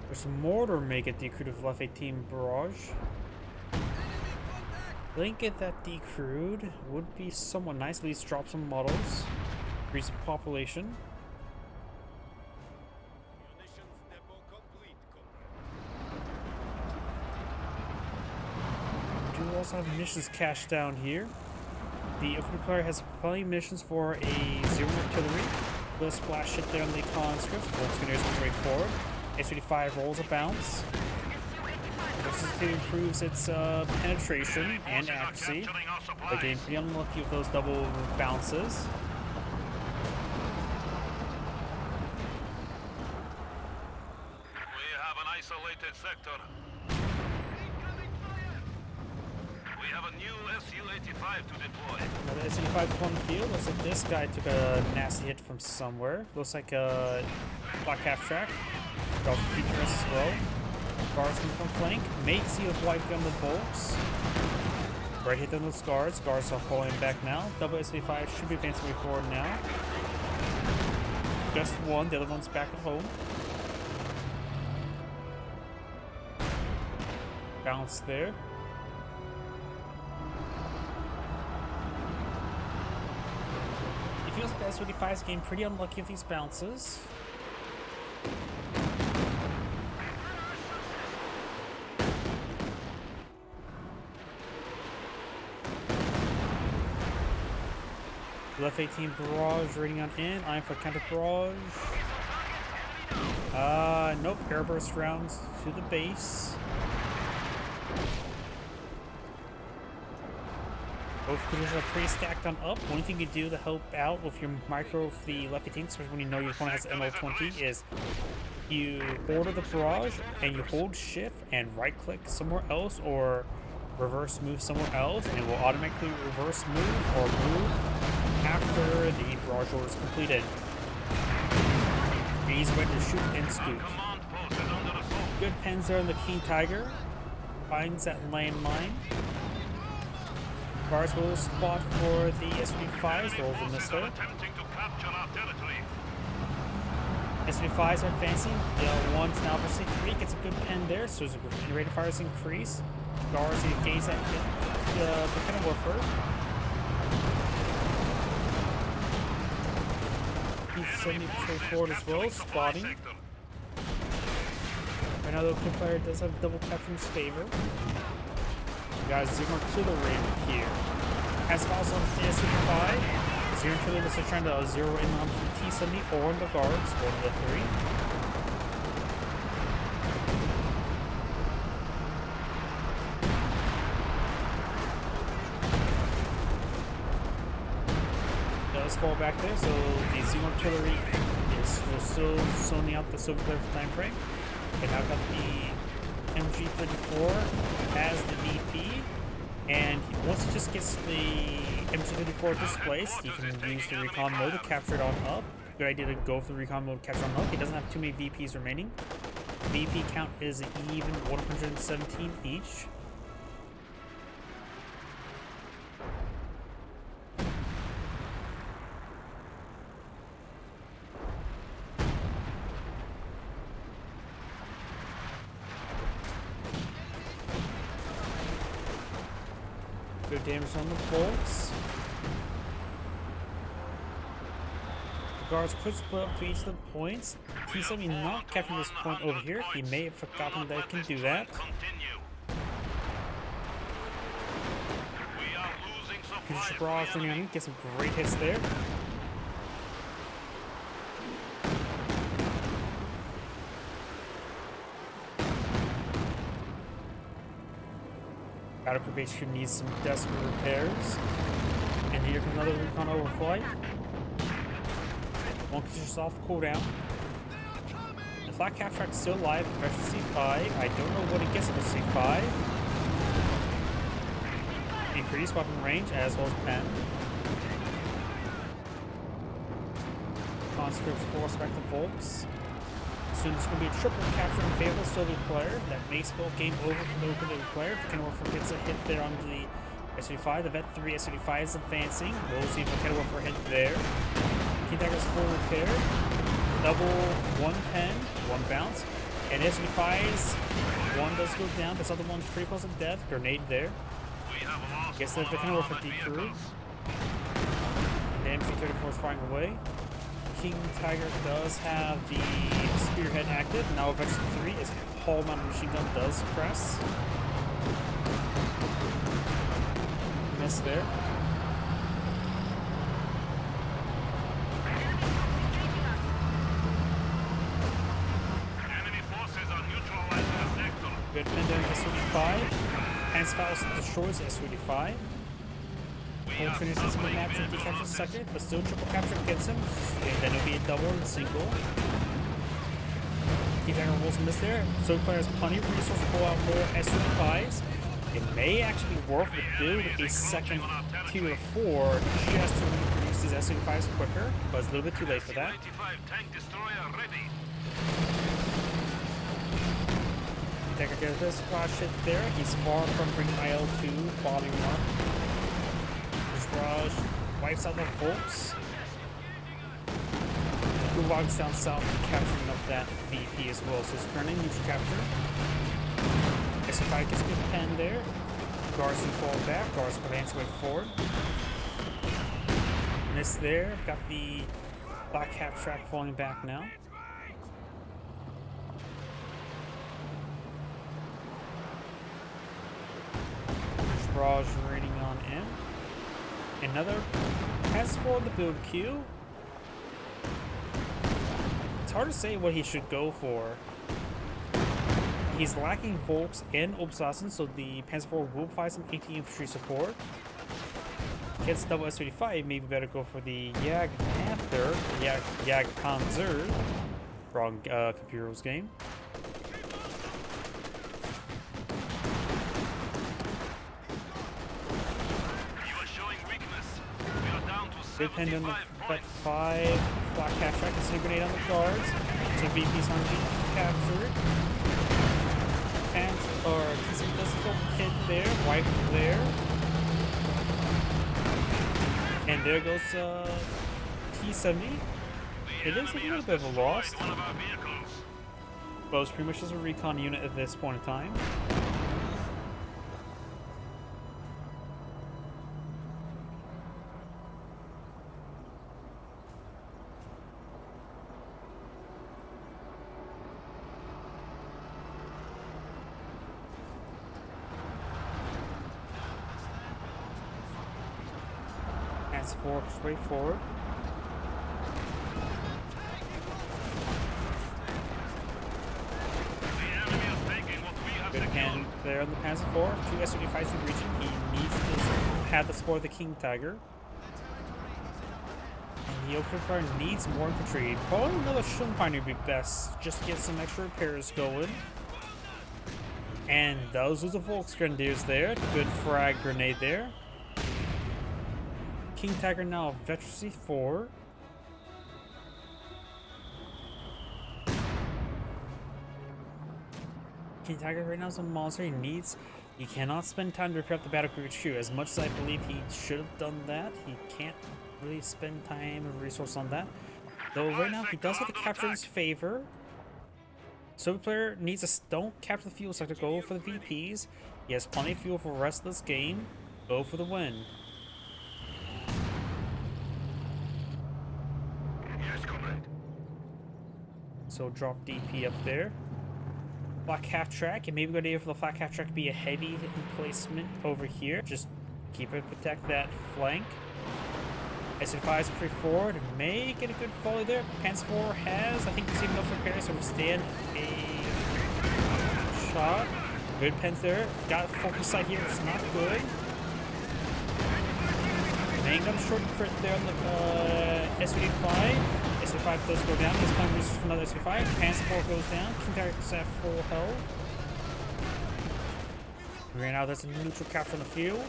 There's mortar may get decrewed with left 18 barrage. Didn't get that decrewed. Would be somewhat nice. At least drop some models. Increase the population. Do also have missions cached down here. The opening player has plenty of missions for a zero artillery. The splash hit there on the conscript. Bolts Gunners straight forward. S-35 rolls a bounce. This improves its penetration and accuracy. Again, pretty unlucky with those double bounces. We have an isolated sector. We have a new Su-85 to deploy. Another S-85 on the field. Looks like this guy took a nasty hit from somewhere. Looks like a black half track. Got PPS as well. Guards coming from flank. Mate see the white gun the bolts. Right hit on those guards. Guards are falling back now. Double SV5 should be advancing way forward now. Just one, the other one's back at home. Bounce there. feels like the S-35 is getting pretty unlucky with these bounces. Left 18 barrage rating on in. I'm for counter barrage. Nope. Airburst rounds to the base. Both crews are pretty stacked on up. One thing you do to help out with your micro of the left 18, especially when you know your opponent has ML20, is you order the barrage and you hold shift and right click somewhere else or reverse move somewhere else, and it will automatically reverse move or move after the barrage order is completed. He's ready to shoot and scoot. Good pens there on the King Tiger. Finds that landmine. Guards will spot for the SV5s. Rolls a miss there. SV5s are advancing. The one's now versus 3 gets a good pen there, so his rate of fire is increased. Guards gains that the kind of warfare. P70 patrol forward as well, spotting. Right now the player does have double capture in his favor. You guys zoom to the rim here. As follows on the S-35. Zero to the are trying to zero in on the T-70 or on the guards, one of the 3. Fall back there, so the Z artillery is still zoning out the Soviet player time frame. They now got the MG34 as the VP, and once he just gets the MG34 displaced, he can use the recon mode to capture it on up. Good idea to go for the recon mode capture on up. He doesn't have too many VPs remaining. VP count is even 117 each. Good damage on the bolts. The guards could split up to each of the points. T-70 not capturing this point over here. He may have forgotten that he can do that. Future barrage running on him, get some great hits there. Battle Group HQ needs some desperate repairs. And here comes another recon overflight. One just off cooldown. The flat cap track is still alive versus C5. I don't know what it gets with C5. Increased weapon range as well as pen. Conscripts force back to Volks. Soon it's going to be a triple capture in favor of the Soviet player. That may spell game over for the Soviet player. If Kenworth gets a hit there onto the S-35, the Vet 3 S-35 is advancing. We'll see if Kenworth hit there. King Tiger's full repair. Double one pen, one bounce. And S-35's one does go down. This other one's pretty close to death. Grenade there. Guess the Kenworth for decrew. The MG34 is firing away. King Tiger does have the spearhead active. Now Vex 3 is Hull Mounted Machine Gun does press. Miss there. Enemy forces are neutralizing the sector. Good pin down S-35. Hans Faust destroys S-35. Hull finishes him in that triple capture second, but still triple capture gets him. And then it'll be a double and single. King Tiger rolls a miss there. So player has plenty of resources to pull out more S-35s. It may actually work to build a second tier 4 just to reproduce these S-35s quicker, but it's a little bit too late for that. Tank destroyer ready. Tiger gets this splash hit there. He's far from bringing IL-2 body mark. Barrage wipes out the Volks. Gulag's down south and capturing up that VP as well. So it's turning neutral capture. S-5 gets a good pen there. Guards can fall back. Guards advance way forward. Missed there. Got the black cap track falling back now. Raj raining on in. Another pass for the build queue. It's hard to say what he should go for. He's lacking Volks and Obsassen, so the Panzer IV will provide some anti-infantry support. Gets double S-35, maybe better go for the Jag Panther, Jag Panzer. Wrong computer rules game. Depend on the but 5 flat cap track and grenade on the guards. So VP's on being captured. And or physical hit there, wipe there. And there goes T-70. It is a little bit of a loss. But it's pretty much just a recon unit at this point in time. Straight forward. Good hand there on the Panzer IV. 2 S-35s in region. He needs to have the support of the King Tiger. And the Oaker needs more infantry. Probably another Schunpiner would be best, just to get some extra repairs going. And those are the Volksgrenadiers there. Good frag grenade there. King Tiger now Veterancy 4. King Tiger right now is a monster. He cannot spend time to repair up the Battle Crew HQ. As much as I believe he should have done that, he can't really spend time and resource on that. Though right now he does have the capture in his favor. So the player needs to don't capture the fuel sector, go for the VPs. He has plenty of fuel for the rest of this game. Go for the win. So drop DP up there. Flat half track, and maybe go to for the flat half track to be a heavy emplacement over here. Just keep it, protect that flank. S-35s pretty forward, may get a good volley there. Panzer IV has, I think, he's even enough repairs to withstand a shot. Good pens there. Got focus side here, it's not good. May got a short crit there on the S-35. S-35 does go down. He's playing resistance for another S-35. Panzer IV goes down. King Tiger's at full health. Right now, there's a neutral capture on the field.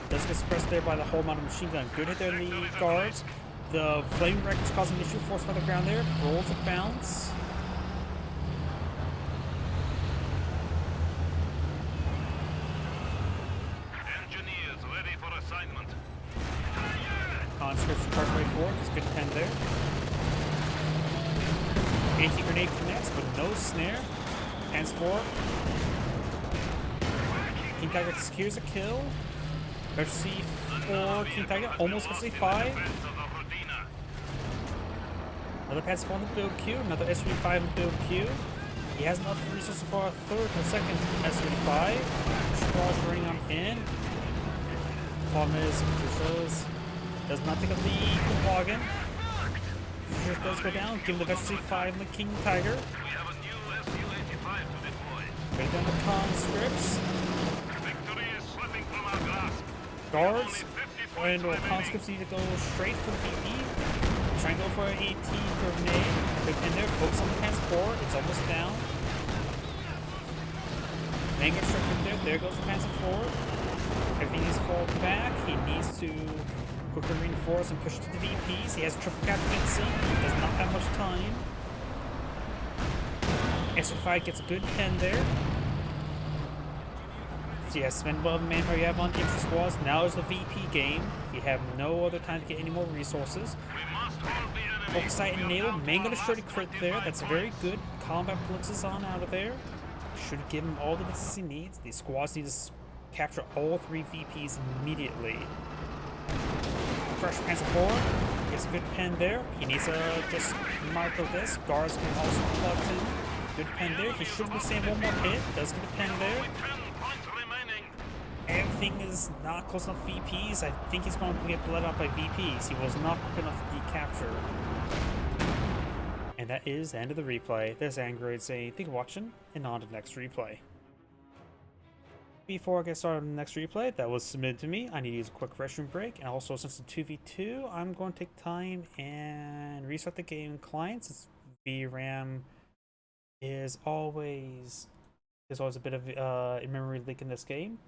Does get suppressed there by the whole amount of machine gun. Good hit there in the guards. The flaming wreck is causing issue. Forced by the ground there. Rolls a bounce. Engineers ready for assignment. Conscripts charge right forward. There's good 10 there. Anti-grenade connects, but no snare. Hands forward. King Tiger secures a kill. Mercy for King Tiger, almost Mercy 5. Another pass for the build queue, another S-35 in the build queue. He has enough resources for a third and second S-35. Squad's running on in. Problem is, does not pick up the toboggan. Just does go down, give the Veterancy 5 and the King Tiger. We have a new Su-85 to deploy. Right down the conscripts. Victory is slipping from our grasp. Guards and conscripts need to go straight for the VP. Try and go for an AT grenade. Good in there, focus on the Panzer IV. It's almost down. Mango struck there. There goes the Panzer IV. Everything needs to fall back. He needs to quickly reinforce and push to the VPs. He has triple captaincy. He does not have much time. S-35 gets a good 10 there. So yeah, spend whatever manpower you have on infantry squads. Now is the VP game. You have no other time to get any more resources. Focus sight and naval. Mango to shorty crit there. That's very good. Combat blitzes on out of there. Should give him all the blitzes he needs. These squads need to capture all 3 VPs immediately. fresh Panzer IV. Gets a good pen there. He needs to just micro this. Guards can also plug in. Good pen there. He should withstand one more hit. Does get a pen there. 10 points remaining. Everything is not close enough VPs. I think he's going to get bled out by VPs. He was not quick enough to capture. And that is the end of the replay. There's Android saying, thank you for watching, and on to the next replay. Before I get started on the next replay that was submitted to me, I need to use a quick restroom break. And also, since it's 2v2, I'm going to take time and restart the game client, since VRAM is always a bit of a memory leak in this game.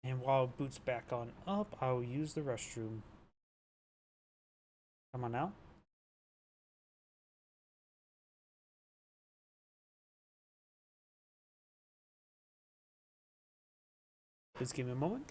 And while it boots back on up, I will use the restroom. Come on now. Please give me a moment.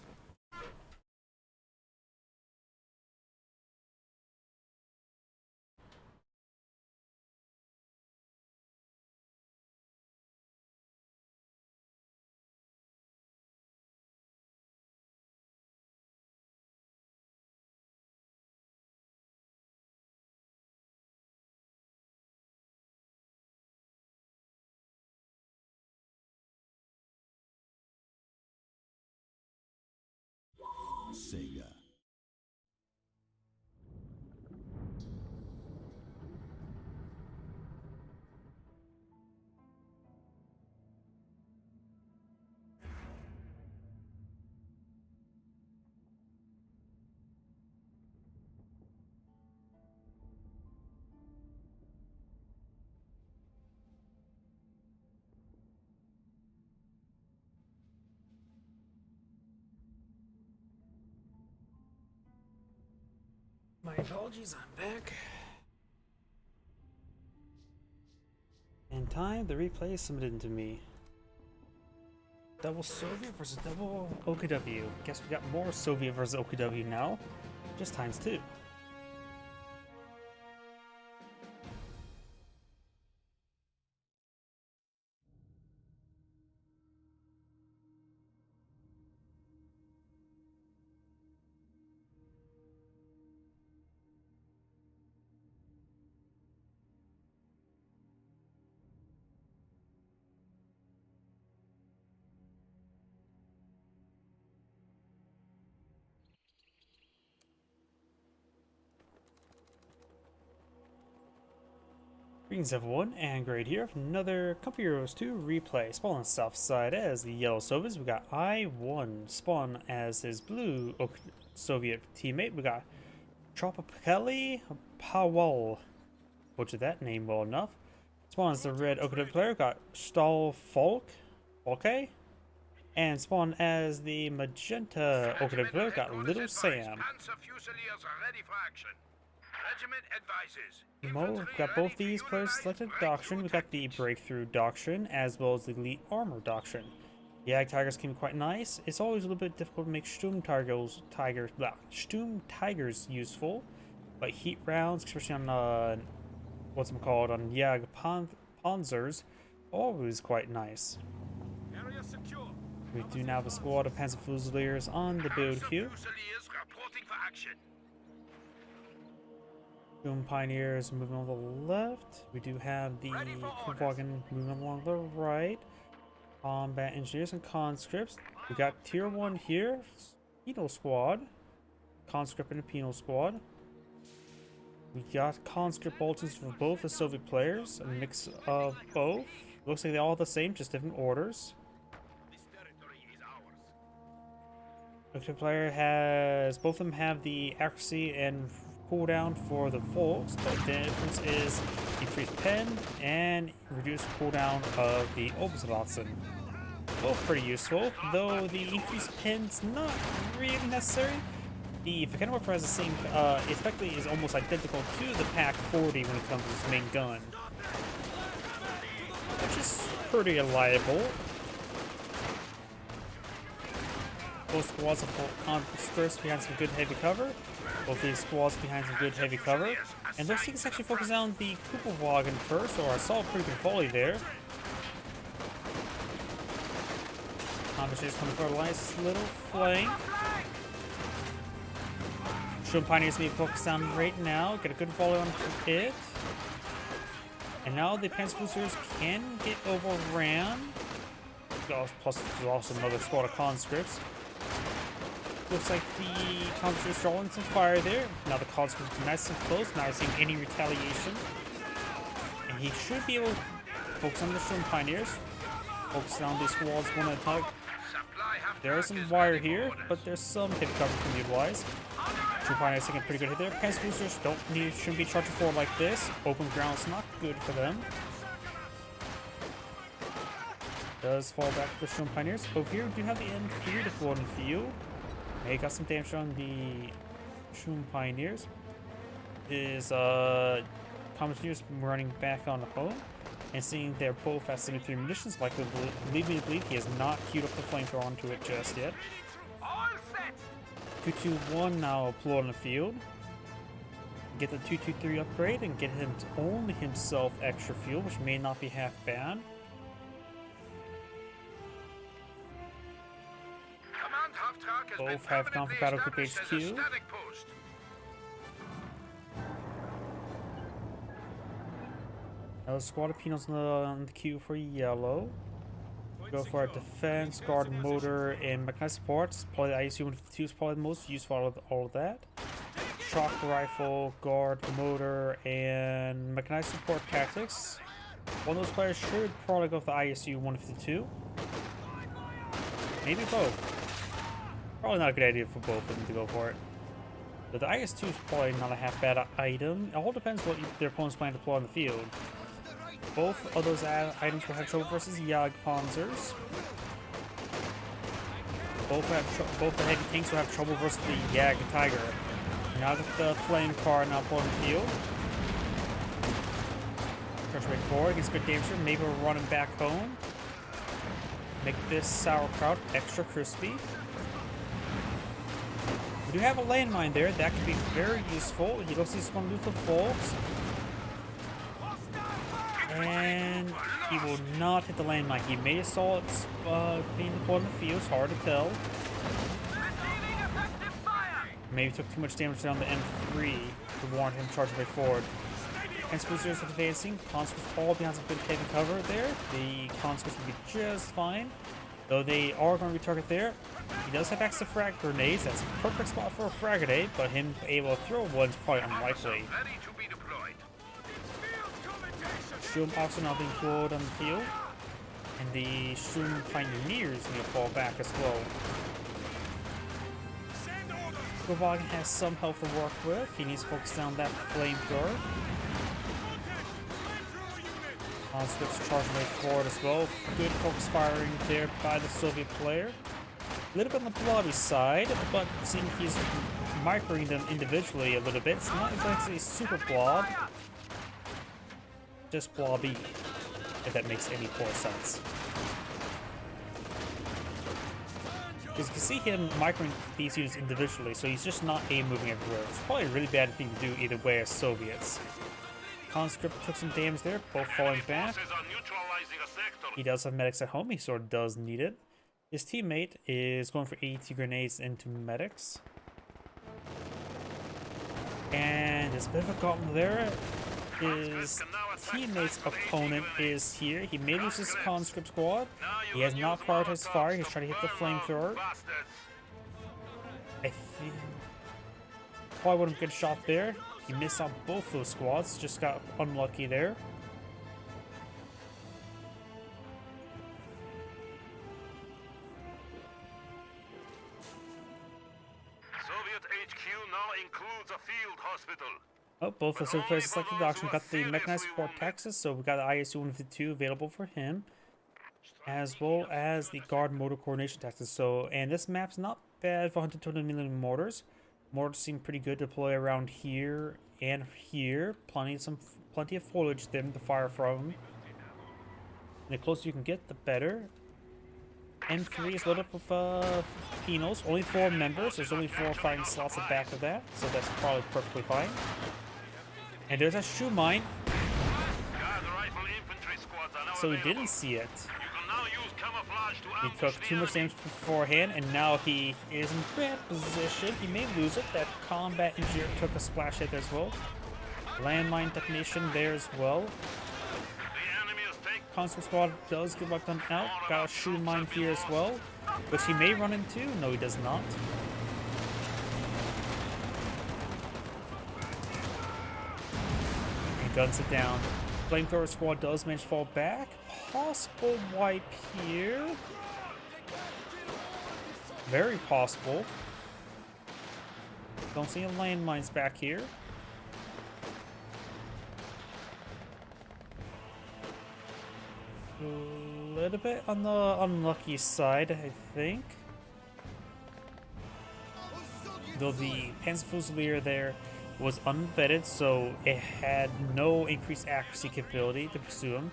Sega. My apologies, I'm back. And time, the replay is submitted to me. Double Soviet versus double OKW. Guess we got more Soviet versus OKW now. Just times 2. Greetings everyone, and Grade here from another Company Heroes 2 replay. Spawn on the south side as the yellow Soviets. We got I-1 spawn as his blue Soviet teammate. We got Tropopeli Powell. Butchered that name well enough. Spawn as the red OKW player. We got Stahl Folke. And spawn as the magenta OKW player. We got Little Sam. Panzer Fusiliers are ready for action. Regiment advises. We've got both these players selected doctrine. We got the breakthrough doctrine as well as the elite armor doctrine. The Ag Tigers can be quite nice. It's always a little bit difficult to make Sturm Tigers useful, but heat rounds, especially on on Jag Panzers, always quite nice. Area secure. We do now have a squad of Panzer Fusiliers on the build queue. Fusiliers reporting for action. Doom Pioneers moving on the left. We do have the Kuhwagen moving along the right. Combat Engineers and Conscripts. We got Tier 1 here. Penal Squad. Conscript and a Penal Squad. We got Conscript Boltons for both the Soviet players. A mix of both. Looks like they're all the same, just different orders. This territory is ours. The player has... Both of them have the accuracy and cooldown for the Volks, but the difference is decreased pen and reduced cooldown of the Obsvatzen. Both pretty useful, though the increased pen's not really necessary. The Verkenwerfer has the same, effectively is almost identical to the Pak 40 when it comes to its main gun, which is pretty reliable. Both squads of conscripts behind some good heavy cover. Both these squads behind some good heavy cover. And those things actually focus on the Kupelwagen first, or I saw a pretty good volley there. Conversations coming for a nice little flank. Shroom Pioneers may focus on right now. Get a good volley on it. And now the Panzer Boosters can get overran. Plus, there's also another squad of conscripts. Looks like the conscripts are all in some fire there. Now the conscripts are nice and close. Not seeing any retaliation. And he should be able to focus on the Shroom Pioneers. Focus on these squads one at a time. There is some wire here, but there's some hit cover can be utilized. Shroom Pioneers taking a pretty good hit there. Panzer Boosters shouldn't be charging forward like this. Open ground's not good for them. Does fall back to the Shroom Pioneers. Over here, we do have the M3 deployed in the field. They got some damage on the Shroom Pioneers. Is Commandeers running back on home and seeing they're both at 73 munitions, likely lead me to believe he has not queued up the flamethrower onto it just yet. 221 now deployed in the field. Get the 223 upgrade and get him only himself extra fuel, which may not be half bad. Both have gone for Battle Group HQ. Now the squad of Peanuts on the queue for yellow. Go for a defense, guard, motor, and mechanized support. Probably the ISU-152 is probably the most useful out of all of that. Shock rifle, guard, motor, and mechanized support tactics. One of those players should probably go for the ISU-152. Maybe both. Probably not a good idea for both of them to go for it. But the IS-2 is probably not a half bad item. It all depends what their opponents plan to deploy on the field. Both of those items will have trouble versus Jagdpanzers. Both the heavy tanks will have trouble versus the Jagd Tiger. Now that the flame car now pulling the field. Charge right forward, gets good damage. Maybe we're running back home. Make this sauerkraut extra crispy. We do have a landmine there. That could be very useful. He looks like he's going to do the folks. And he will not hit the landmine. He may have saw it being deployed in the field. It's hard to tell. Maybe took too much damage down the M3 to warrant him charging way forward. And Boosters advancing. Conscripts all behind some good heavy cover there. The Conscripts will be just fine. Though they are going to retarget there. He does have extra frag grenades. That's a perfect spot for a frag grenade, but him able to throw one's probably unlikely. Shroom also now being deployed on the field. And the Shroom Pioneers may fall back as well. Grovhagen has some health to work with. He needs to focus down that flamethrower. Conscripts charging way forward as well. Good focus firing there by the Soviet player. A little bit on the blobby side, but seeing he's microing them individually a little bit, it's not exactly super blob. Just blobby, if that makes any poor sense. Because you can see him microing these units individually, so he's just not aim moving everywhere. It's probably a really bad thing to do either way as Soviets. Conscript took some damage there, both falling back. He does have medics at home, he sort of does need it. His teammate is going for 80 grenades into medics. And there's a bit of a gauntlet there. His teammate's opponent is here. He may lose his conscript squad. He has not prioritized fire. He's trying to hit the flamethrower. I think probably wouldn't get a shot there. He missed on both those squads. Just got unlucky there. Soviet HQ now includes a field hospital. Oh, both the Soviet players selected the auction. Got the mechanized support Texas, so we got the ISU-152 available for him, as well as the guard motor coordination Texas. So, and this map's not bad for 120mm mortars. Mortars seem pretty good to deploy around here and here. Plenty of foliage them to fire from. And the closer you can get, the better. M3 is loaded up with penals. Only 4 members. There's only 4 fighting slots at the back of that, so that's probably perfectly fine. And there's a shoe mine. So he didn't see it. You can now use Camouflage to He ambush took the too much enemy. damage beforehand, and now he is in bad position. He may lose it. That combat engineer took a splash hit as well. Landmine technician there as well. The enemy is taking Console squad does get wiped on out. Got a shoe mine here as well, which he may run into. No, he does not. He guns it down. Flamethrower squad does manage to fall back. Possible wipe here. Very possible. Don't see any landmines back here. A little bit on the unlucky side, I think. Though the Panzer Fusilier there was unvetted, so it had no increased accuracy capability to pursue him.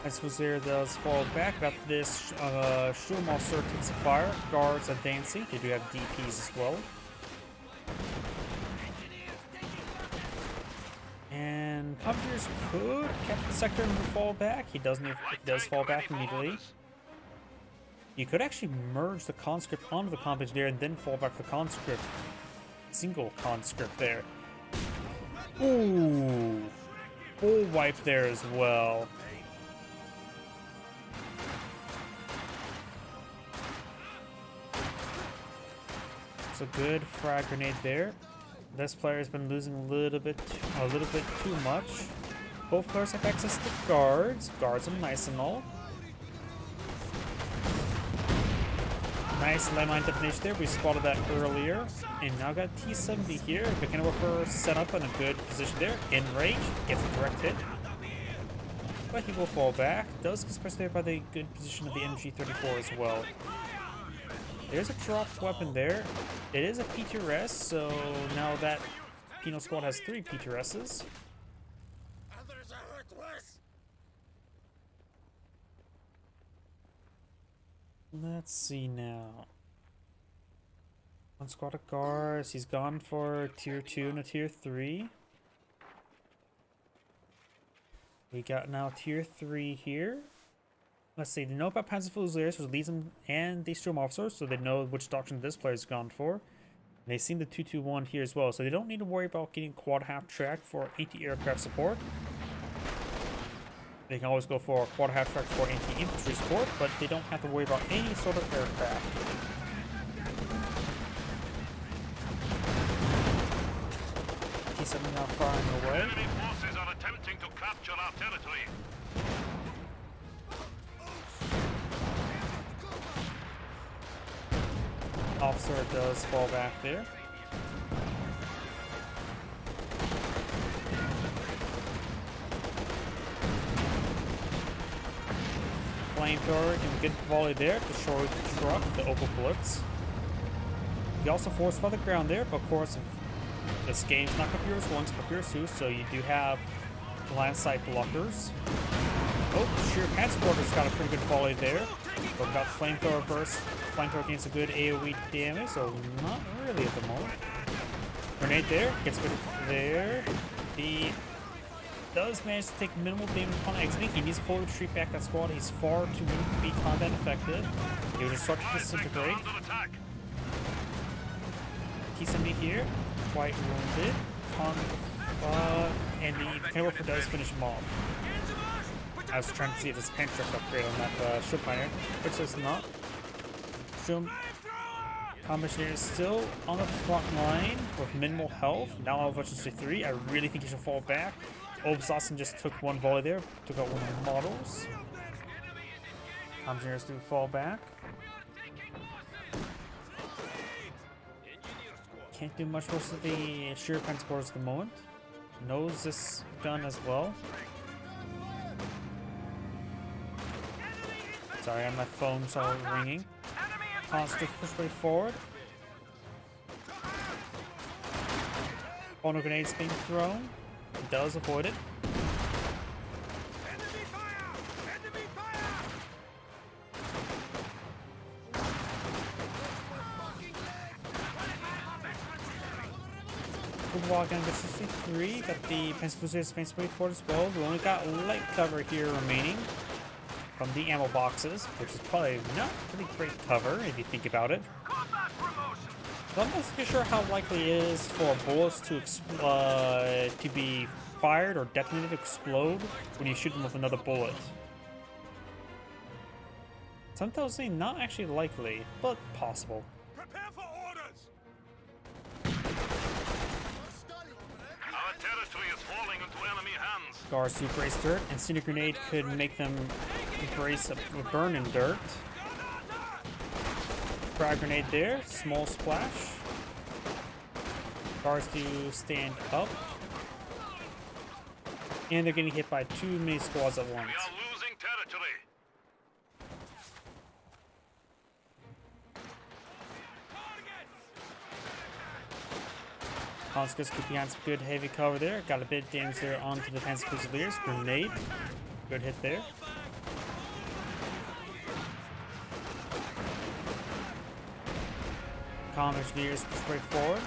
As Fusilier does fall back, after this, Sturmofficer takes a fire, guards advancing, they do have DPs as well. And Commandeers could capture the sector and fall back. He does fall back immediately. You could actually merge the conscript onto the Commandeer and then fall back the conscript. Single conscript there. Ooh. Full wipe there as well. It's a good frag grenade there. This player has been losing a little bit too much. Both players have access to guards. Guards are nice and all. Nice landmine detonation there. We spotted that earlier. And now got T-70 here. Mechanical set up in a good position there. In range. Gets a direct hit. But he will fall back. Does get suppressed there by the good position of the MG34 as well. There's a dropped weapon there. It is a PTRS, so now that Penal Squad has 3 PTRSs. Others are hurt worse. Let's see now. One squad of guards. He's gone for tier 2 and a tier 3. We got now tier 3 here. Let's see, they know about Panzer Fusiliers, which leads them, and the Sturmofficer, so they know which doctrine this player's gone for. And they've seen the 221 here as well, so they don't need to worry about getting quad half-track for anti-aircraft support. They can always go for quad half-track for anti-infantry support, but they don't have to worry about any sort of aircraft. T-70 now firing away. Enemy forces are attempting to capture our territory. Officer does fall back there. Flamethrower and a good volley there. Destroyed the truck, the Opel Blitz. He also forced by the ground there, but of course, this game's not Computer's 1, it's Computer's 2, so you do have line sight blockers. Oh, Sheer Transporter's got a pretty good volley there. But we got the Flamethrower burst. Flamethrower gains a good AoE damage, so not really at the moment. Grenade there, gets good there. He does manage to take minimal damage upon exiting. He needs to fully retreat back that squad. He's far too weak to be combat effective. He will just start to disintegrate. Under attack. T-70 here, quite wounded. And the Mechanical does finish him off. I was trying to see if there's a Pantrack upgrade on that ship miner, which is not. Commissioner is still on the front line with minimal health. Now I'll say 3. I really think he should fall back. Obsassin just took one volley there, took out one of the models. Commissioners do fall back. Can't do much worse with the Sheer Transporters at the moment. Knows this gun as well. Sorry, my phone started ringing. Conscript push way forward. Phono grenades being thrown. He does avoid it. Enemy fire! Enemy fire! Walk and 63. Got the Panzer Space Marine Fort as well. We only got light cover here remaining from the ammo boxes, which is probably not really great cover if you think about it. Combat promotion! So I'm not too sure how likely it is for bullets to be fired or detonated, explode when you shoot them with another bullet. Some tells me not actually likely, but possible. Prepare for orders! Our territory is falling into enemy hands. Guards to brace dirt, and Cinder Grenade could make them burn in dirt. Frag Grenade there, small splash. Guards to stand up. And they're getting hit by too many squads at once. We are losing territory. Conscripts keep behind some good heavy cover there. Got a bit of damage there onto the Panzer Fusiliers. Grenade. Good hit there. Combat Engineers push right forward.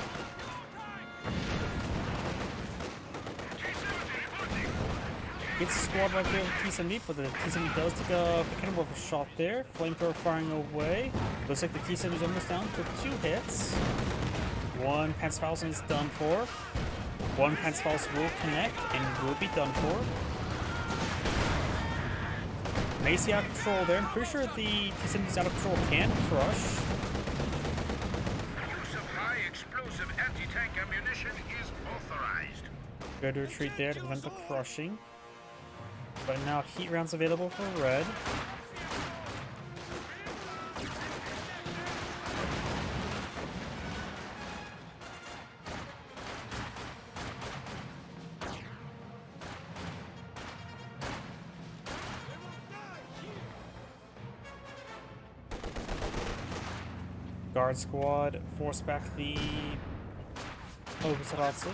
Gets the squad right there with T-70, but the T-70 does take a kind of a shot there. Flamethrower firing away. Looks like the T-70 is almost down. Took 2 hits. One Panzerfaust is done for. One Panzerfaust will connect and will be done for. Macy out of control there. I'm pretty sure the T-70's out of control can crush. Use of high explosive anti-tank ammunition is authorized. Good retreat there to prevent the crushing. But now heat rounds available for red. Guard squad force back the Oberstdorf.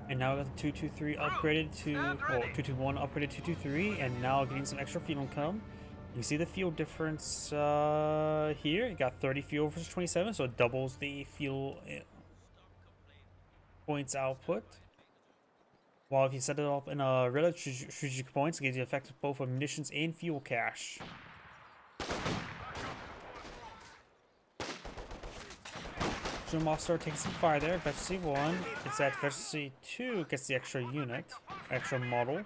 And now we got the 223 upgraded to, well, 221 upgraded to 223, and now getting some extra fuel income. You see the fuel difference here. You got 30 fuel versus 27, so it doubles the fuel points output. While if you set it up in a relative strategic points, it gives you effect both of munitions and fuel cache. Zoom Officer takes some fire there. Efficiency 1. It's at Efficiency 2 gets the extra unit, extra model.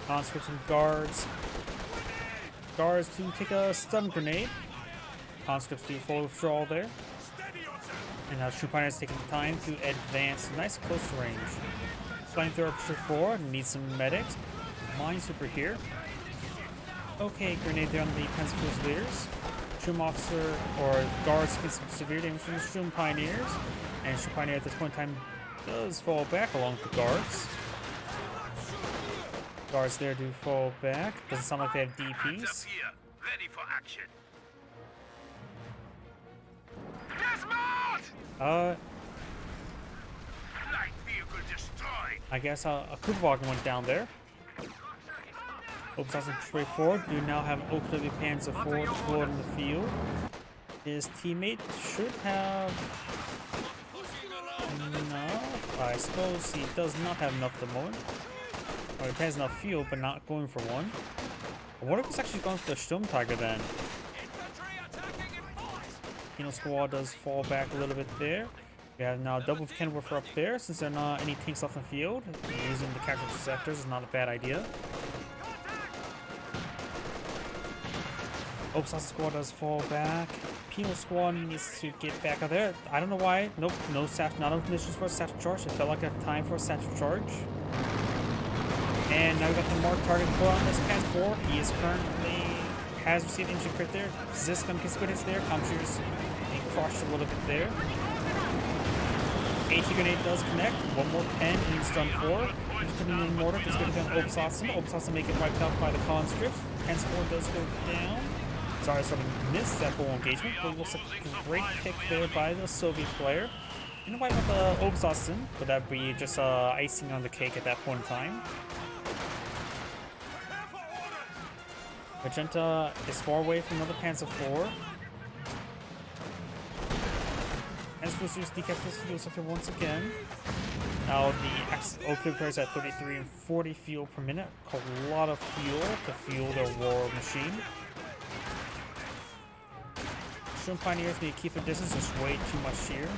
Conscripts and guards. Guards to take a stun grenade. Conscripts do full withdrawal there. And now Troop Pioneers taking the time to advance nice close range. Flamethrower push 4. Needs some medics. Minesweeper here. Okay, grenade there on the Panzer Fusiliers. Shroom Officer or guards get some severe damage from the Shroom Pioneers. And Shroom Pioneer at this point in time does fall back along with the guards. Guards there do fall back. Doesn't sound like they have DPs. Ready for action. Dismount! Light vehicle destroyed. I guess a Kupferwagen went down there. Open straight forward. You now have OKW Panzer IV deployed in the field. His teammate should have... No, I suppose he does not have enough at the moment. Or he has enough fuel, but not going for one. I wonder if he's actually going for the Sturmtiger then. Kino Squad does fall back a little bit there. We have now double Kenworth up there. Since there are not any tanks left in the field, using the captured sectors is not a bad idea. Open Squad does fall back. Penal Squad needs to get back out there. I don't know why. Nope, no SAT, not enough missions for a SAT charge. It felt like a time for a SAT charge. And now we got the marked target put on this Panzer 4. He is currently has received injury crit there. Zisk gonna get good hits there. Comshooter's being crushed a little bit there. AT grenade does connect. One more pen and he's done for. He's putting in mortar. He's going to go Obsassin. Obsassin make it wiped out by the conscripts. Panzer 4 does go down. Sorry, I sort of missed that whole engagement, but it looks like a great pick there by the Soviet player. You know why with the Obsassin, but that'd be just icing on the cake at that point in time. Magenta is far away from another Panzer IV. As Fusiliers decapitates the fuel sector once again. Now the Oak players at 33 and 40 fuel per minute. A lot of fuel to fuel their war machine. Storm Pioneers need to keep their distance, just way too much here.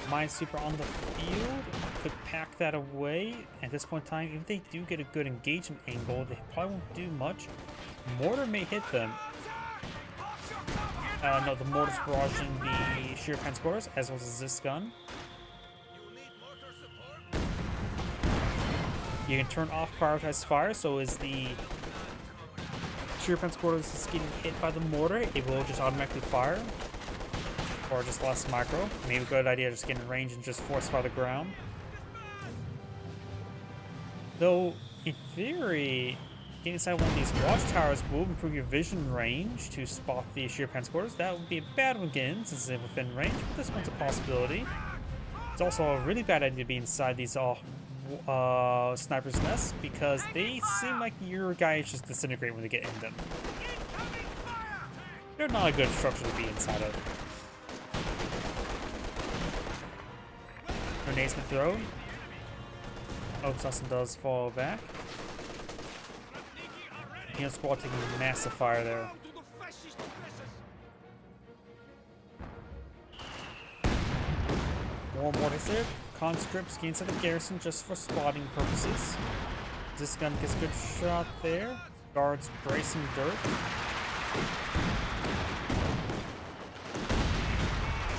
Minesweeper on the field could pack that away. At this point in time, if they do get a good engagement angle, they probably won't do much. Mortar may hit them. No, the mortar's barraging the sheer transporters, as well as this gun. You can turn off prioritized fire, so as the sheer transporters is getting hit by the mortar, it will just automatically fire. Or just less micro. Maybe a good idea just get in range and just force fire the ground. Though, in theory, getting inside one of these watchtowers will improve your vision range to spot the sheer transporters. That would be a bad one again, since it's within range, but this one's a possibility. It's also a really bad idea to be inside these sniper's nests, because they seem like your guys just disintegrate when they get in them. They're not a good structure to be inside of. Grenades to throw. Oh, Assassin does fall back. Hino squad taking massive fire there. More mortars there. Conscripts gains at the garrison just for spotting purposes. This gun gets a good shot there. Guards bracing dirt.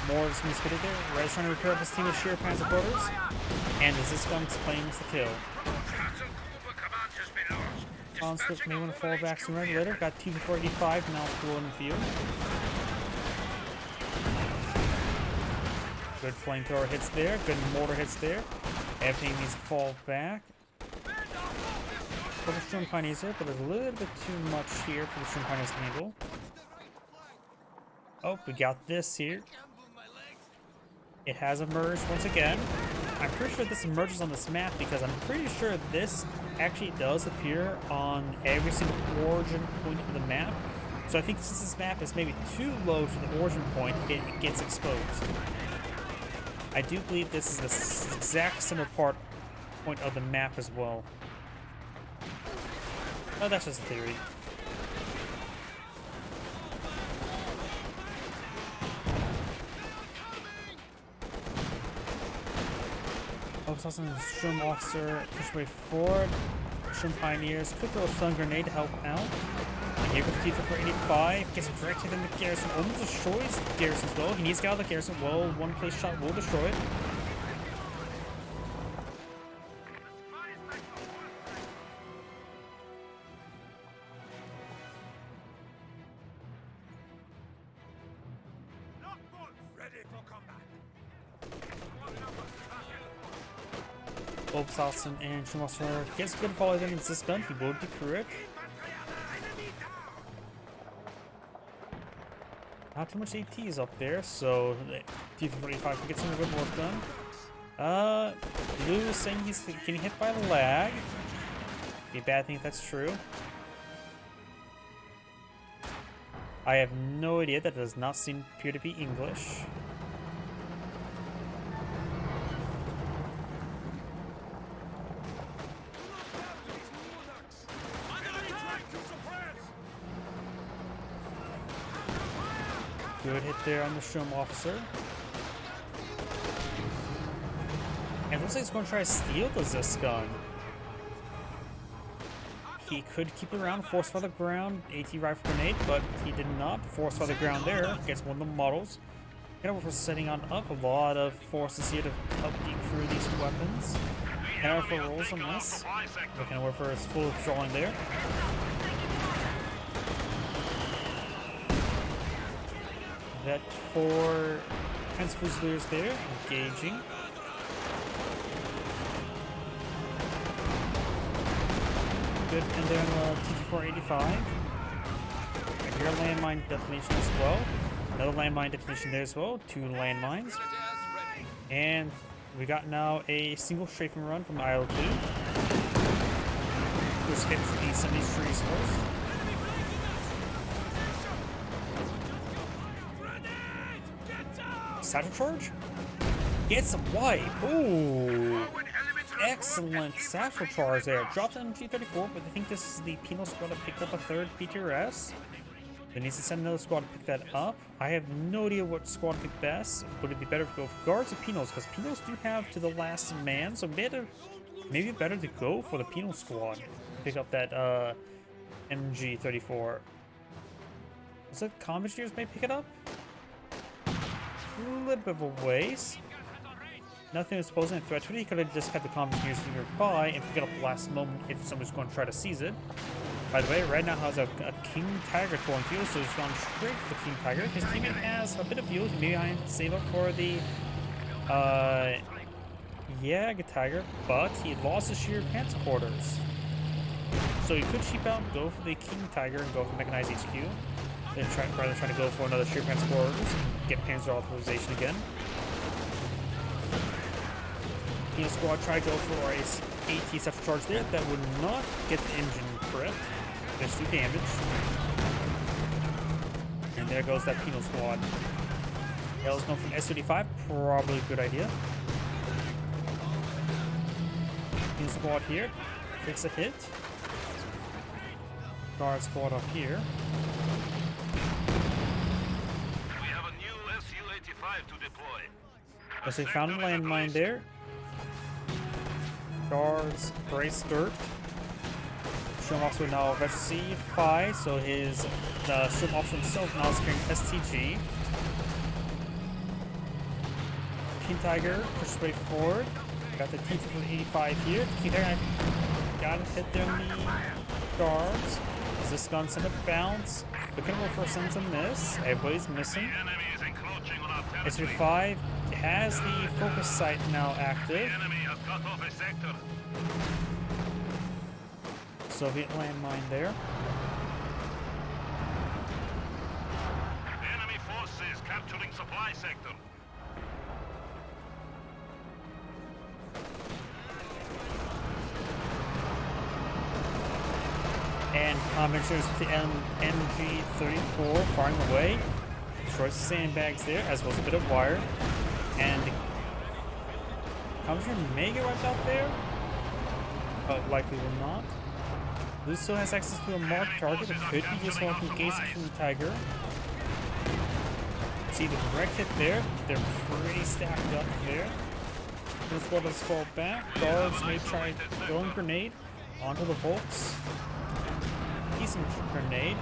More is misfitted there. Red's trying to repair up his team of sheer panzer quarters. And as this gun claims the kill. Conscript may want to fall back sooner or later. Got T-485 now cool in the field. Good flamethrower hits there. Good mortar hits there. Everything needs to fall back. For the Storm Pioneers there, but there's a little bit too much here for the Storm Pioneers to handle. Oh, we got this here. It has emerged once again. I'm pretty sure this emerges on this map because I'm pretty sure this actually does appear on every single origin point of the map. So I think since this map is maybe too low to the origin point, it gets exposed. I do believe this is the exact center point of the map as well. Oh, that's just a theory. Assassin and Strom Officer push way forward. Strom Pioneers could throw a stun grenade to help out. And here with T-485 gets directed in the garrison, almost destroys the garrison as well. He needs to get out of the garrison. Well, one place shot will destroy it. Both Salson and Schumacher gets good volley against this gun. He will decrew it. Not too much ATs up there, so T-485 can get some good work done. Blue is saying he's getting hit by the lag. Be a bad thing if that's true. I have no idea. That does not appear to be English. Good hit there on the Strom Officer. And looks like he's going to try to steal the Zis gun. He could keep it around, force fire the ground, AT rifle grenade, but he did not. Force fire the ground there, gets one of the models. And we're setting on up a lot of forces here to help decrew these weapons. And for rolls on this. Looking over for his full withdrawing there. That for Prince Fusiliers there, engaging. Good, and then T-485. And here landmine detonation as well. Another landmine detonation there as well. 2 landmines. And we got now a single strafing run from IL-2. Force hits the 70s trees first. Satchel charge? Gets a wipe. Ooh. Excellent satchel charge there. Drops an MG34, but I think this is the penal squad that picked up a third PTRS. They need to send another squad to pick that up. I have no idea what squad to pick best. Would it be better to go for guards or penals? Because penals do have to the last man, so maybe better to go for the penal squad. Pick up that MG34. Was it combat engineers may pick it up? A little bit of a ways. Nothing was posing a threat to it. He could have just had the combat engineers nearby and pick it up the last moment if someone's going to try to seize it. By the way, right now has a King Tiger going fuel, so he's gone straight for the King Tiger. His teammate has a bit of fuel. He may behind save up for the Jäger Tiger, but he lost his sheer pants quarters. So he could cheap out and go for the King Tiger and go for Mechanized HQ. Then rather trying to go for another sheer pants quarters and get Panzer authorization again. Penal squad tried to go for a AT satchel charge there. That would not get the engine crit. There's 2 damage. And there goes that penal squad. L's going from S35, probably a good idea. Penal squad here. Takes a hit. Guard squad up here. We have a new Su-85 to deploy. As they found a landmine there. Guards, brace skirt. Sturm officer now C5, so his Sturm officer himself now is carrying STG. King Tiger pushes way forward. Got the T-85 here. King Tiger got a hit there in the guards. Is this gun send a bounce? The Cannibal first sends a miss. Everybody's missing. The enemy is encroaching on our territory. STG-5 has the focus sight now active. The enemy has cut off a sector. Soviet landmine there. Enemy forces capturing supply sector. And commenters the MG34 firing away. Destroys the sandbags there, as well as a bit of wire. And commentator may get wiped out there, but likely will not. Blue still has access to a marked target, but could be just one to engage the King Tiger. See the direct hit there. They're pretty stacked up there. This squad does fall back. Guards may try throwing grenade onto the Volks. Decent grenade.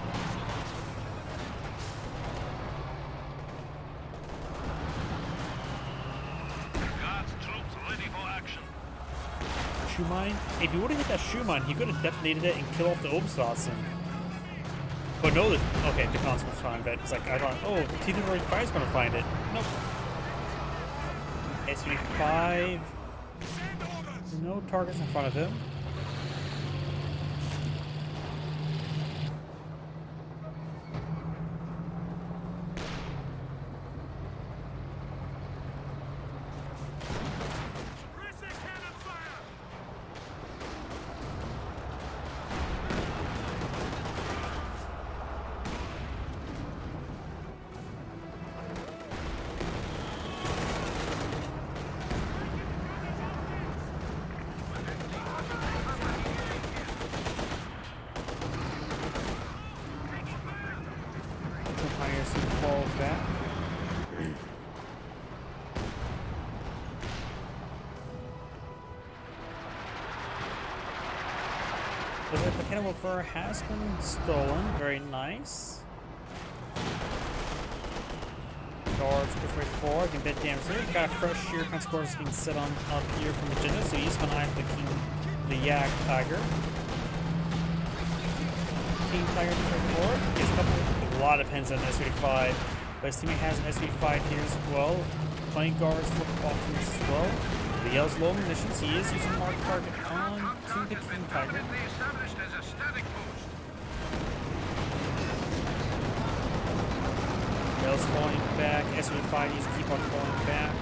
Guards troops ready for action. Shoe mine. If he would have hit that shoe mine, he could have detonated it and killed off the Obstausen. But no, okay, the console was fine, but it's like, I thought, oh, the T-35 is going to find it. Nope. SU-5. No targets in front of him. Fall back. The Cannibal Fur has been stolen. Very nice. Guards push way forward. Can bit damage there. Got a fresh sheer consequence being set on up here from Magenta, so he's gonna eye the King, the Yak Tiger. King Tiger push forward. Gets a lot of pins on the SU-5, but his teammate has an SU-5 here as well. Playing guards for Balkans as well. The yell's low munitions. He is using mark target on to the King Tiger. Established as a static post. Yell's falling back. SU-5 needs to keep on falling back.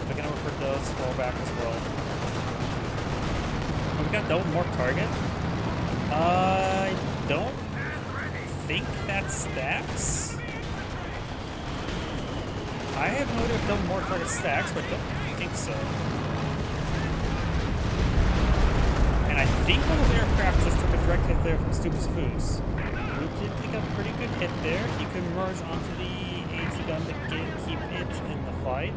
The Cannibal does fall back as well. We got double mark target. I don't think that stacks. I have no idea if double mark target stacks, but I don't think so. And I think one of those aircraft just took a direct hit there from Stupid's Foos. Who did take a pretty good hit there. He could merge onto the AT gun to keep it in the fight.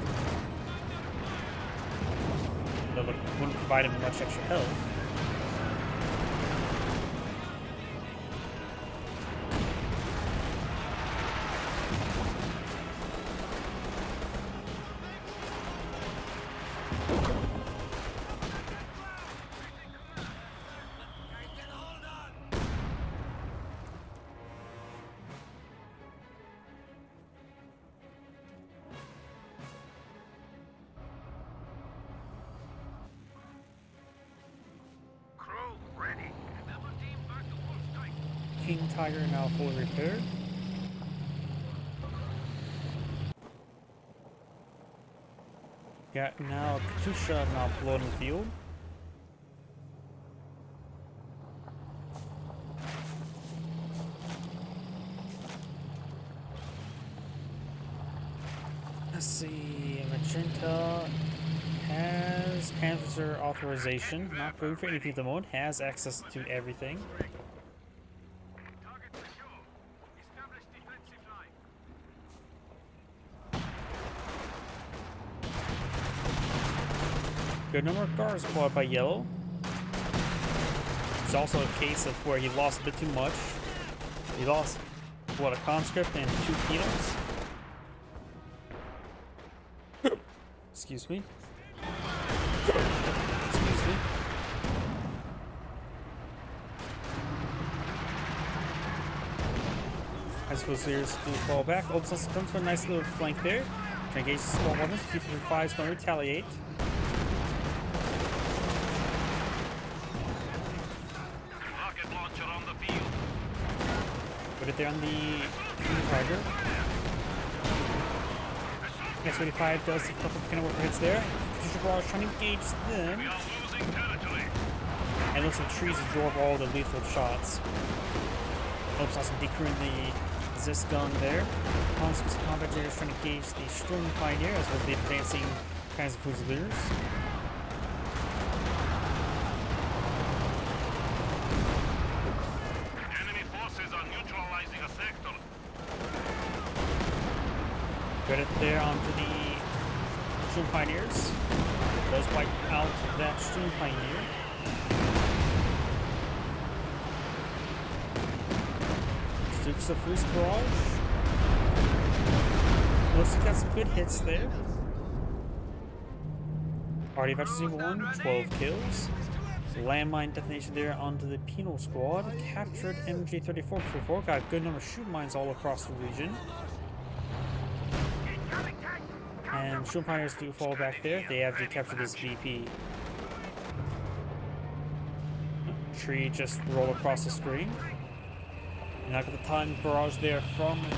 Though it wouldn't provide him much extra health. Crew ready. King Tiger now fully repaired. Got now Katusha now floating field. Let's see, Magenta has Panzer authorization, not going for anything at the moment, has access to everything. Target secure. Establish defensive line. Good number of cars squad by Yellow. It's also a case of where he lost a bit too much. He lost, what, a conscript and 2 penals? Excuse me. Excuse me. I suppose here's to fall back. Old Sus comes for a nice little flank there. To engage the small weapons. 235 is going to retaliate. Rocket launcher on the field. Put it there on the Tiger. X-85 does a couple of kind of hits there. Future Barrage trying to engage them. We are losing territory. And looks like trees absorb all the lethal shots. Oops, awesome decrewing the Zis gun there. Conscious combat generators trying to gauge the Sturm Pioneer as well as the advancing kinds of Fusiliers. Enemy forces are neutralizing a sector. Get it there onto the Sturm Pioneers. Does wipe out that Sturm Pioneer. Dukes of Fus Barrage. Looks like got some good hits there. Already Vectors 1, 12 kills. Landmine detonation there onto the Penal Squad. Captured MG-34 before. Got a good number of shoot mines all across the region. And Shoot Pioneers do fall back there. They have to capture this VP. Tree just roll across the screen. And I got the time barrage there from the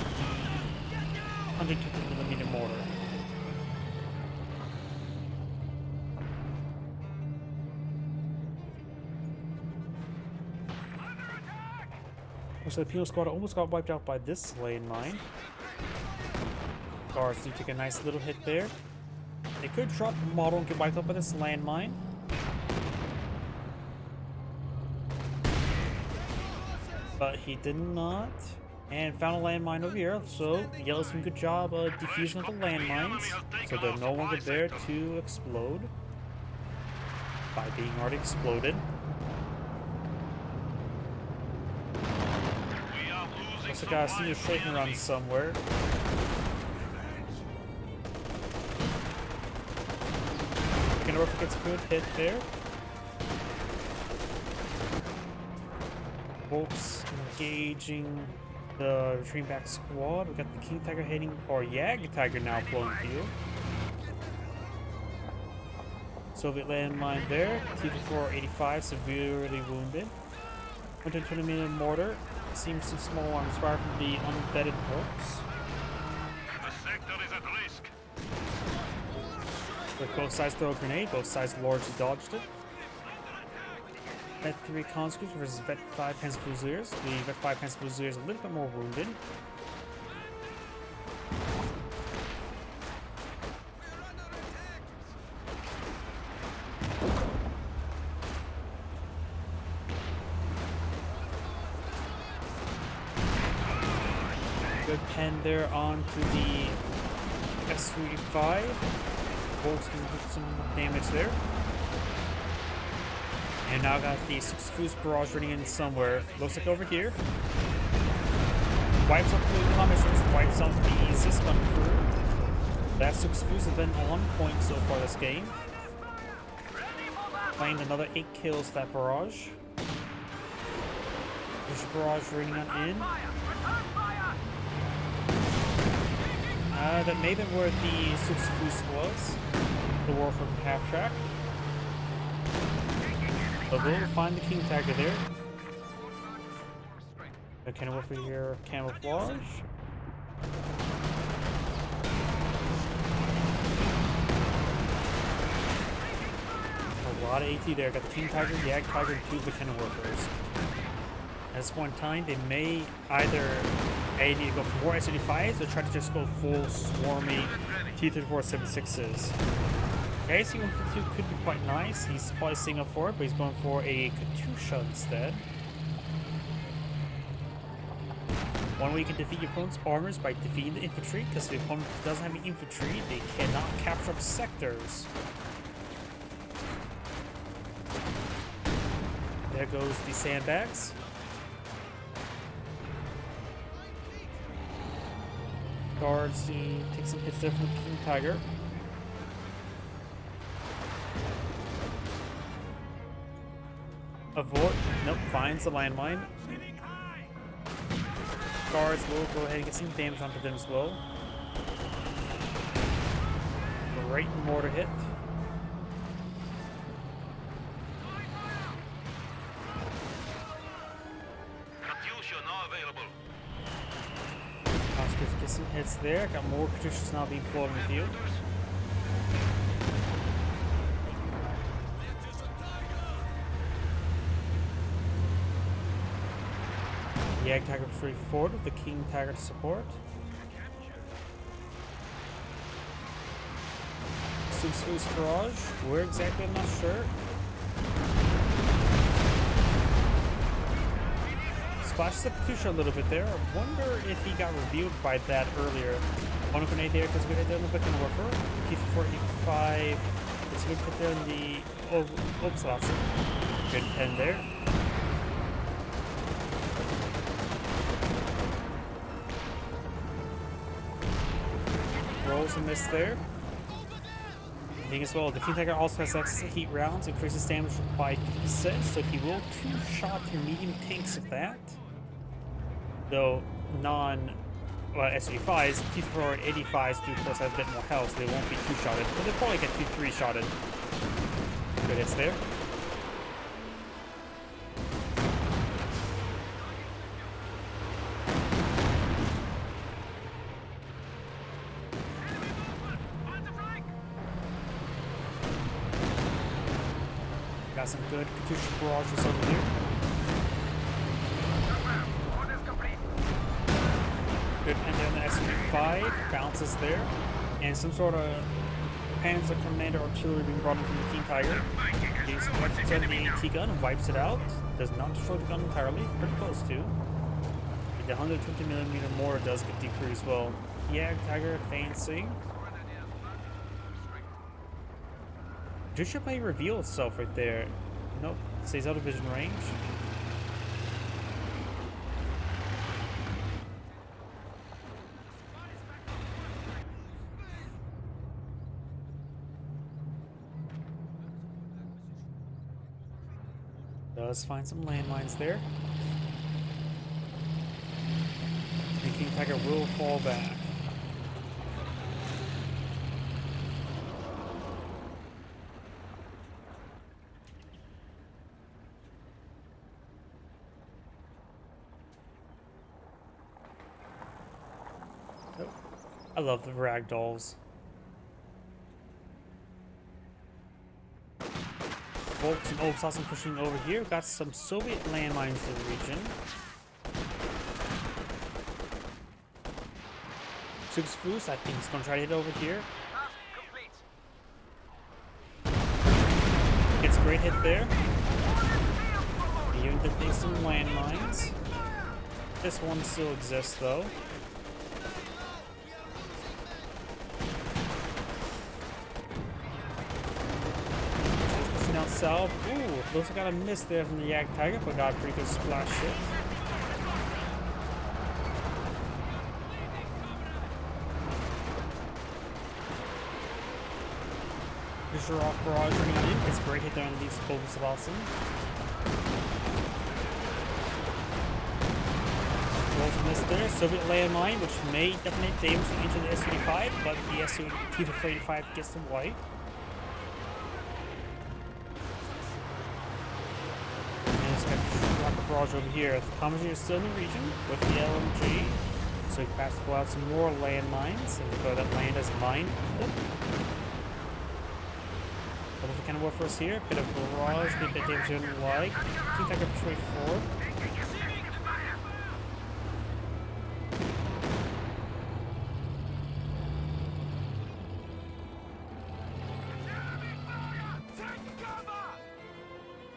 150mm mortar. So the Penal Squad almost got wiped out by this landmine. Guards do take a nice little hit there. They could drop the model and get wiped out by this landmine. But he did not. And found a landmine over here, so Yellow's doing a good job of defusing the landmines. So they're no longer there to explode. By being already exploded. We are losing Looks like I see a shaking around somewhere. Kenworth gets a good hit there. Wolves engaging the retreating back squad. We got the King Tiger hitting, or Jag Tiger now flowing field. Soviet landmine there. T-485 severely wounded. 120mm mortar. Seems some small arms fire from the unvetted Volks. The sector is at risk. With both sides throw a grenade, both sides largely dodged it. Vet 3 conscripts versus Vet 5 Panzer Fusiliers. The Vet 5 Panzer Fusiliers a little bit more wounded. Good pen there onto the S-35. Volks can do some damage there. And now got the 6 Fuse barrage running in somewhere. Looks like over here. Wipes out the commissioners, wipes out the Zisman crew. That 6 Fuse has been on point so far this game. Claimed another 8 kills that barrage. There's a barrage running on in. That may have been where the 6 Fuse was. The war from half track. But we'll find the King Tiger there. Okay, over here, camouflage. A lot of AT there. Got the King Tiger, the Ag Tiger, and 2 Lieutenant workers. At this point in time, they may either need to go for more S-85s or try to just go full swarmy T-34-76s. Okay, C-152 could be quite nice. He's probably staying up for it, but he's going for a Katyusha instead. One way you can defeat your opponent's armors by defeating the infantry, because if the opponent doesn't have any infantry, they cannot capture up sectors. There goes the sandbags. Guards take some hits there from the King Tiger. Avoid. Nope, finds the landmine. Guards will go ahead and get some damage onto them as well. Great mortar hit. Katyusha now available. Oscar's get some hits there. Got more Katyushas now being pulled in the field. The Ag Tiger straight forward with the King Tiger to support. 6 Fuse barrage. Where exactly, I'm not sure. Splashes the Katyusha a little bit there. I wonder if he got revealed by that earlier. One grenade there does a good hit there on the Victim Warfare. T-485. It's a good hit there on the Oxalopsin. Good pen there. Rolls a miss there. I think as well, the King Tiger also has access to heat rounds, increases damage by 50%, so he will 2-shot your medium tanks of that. Though SU5s, T-485s do of course have a bit more health, so they won't be 2-shotted, but they'll probably get 2-3-shotted. Good hits there. Got some good Katyusha barrages over here. Good pen down the SU-5, bounces there, and some sort of Panzer Commander artillery being brought in from the King Tiger. He's collected the AT gun and wipes it out. Does not destroy the gun entirely, pretty close to. The 150mm mortar does get decreased as well. Yeah, Tiger advancing. Katyusha may reveal itself right there. Nope, stays out of vision range. Does find some landmines there. The King Tiger will fall back. Oh, I love the ragdolls. Volks and Oberhausen pushing over here. We've got some Soviet landmines in the region. Six Foos, I think he's gonna try to hit over here. Gets a great hit there. Even if there's some landmines. This one still exists though. Pushing out south. Ooh, looks like I got a miss there from the Jagdtiger, but got a pretty good splash hit. Visual Barrage running in. It's a great hit there on these Oberhausen. Miss there. Soviet landmine, which may detonate damage into the Su-35, but the Su-35 gets them white. And it's got rocket barrage over here. The Commandeer is still in the region with the LMG, so he has to pull out some more landmines, and go that land as mine. What kind of warfare is here? Bit of barrage, get that damage in the leg. Team Tiger push forward.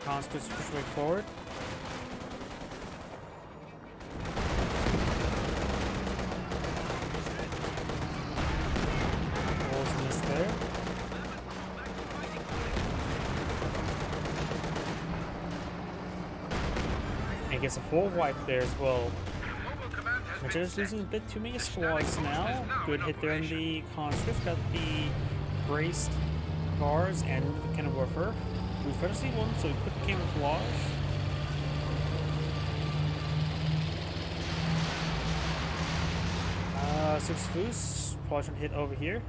Conscripts push way forward. Walls missed there. And gets a full wipe there as well. Magellan's losing a bit too many squads now. Good hit there on the conscripts. Got the braced guards and the cannon warfare. We first see one, so we put the camouflage. Six Foos, probably should hit over here.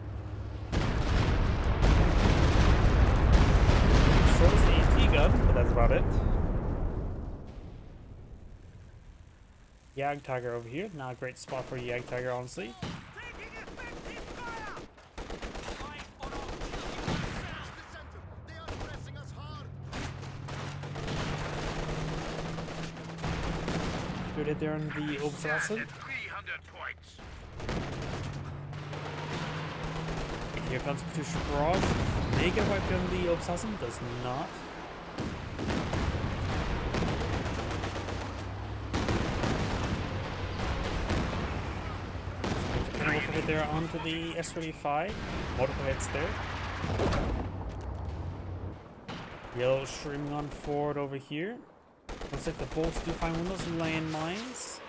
Shows the AT gun, but that's about it. Jagdtiger over here, not a great spot for Jagdtiger, honestly. Good hit there on the Oberhausen. Here comes Katusha Barrage. May get wiped on the Oberhausen, does not. Multiple hit there onto the S-35. Multiple hits there. Yellow streaming on forward over here. Looks like the Volks do find one of those landmines.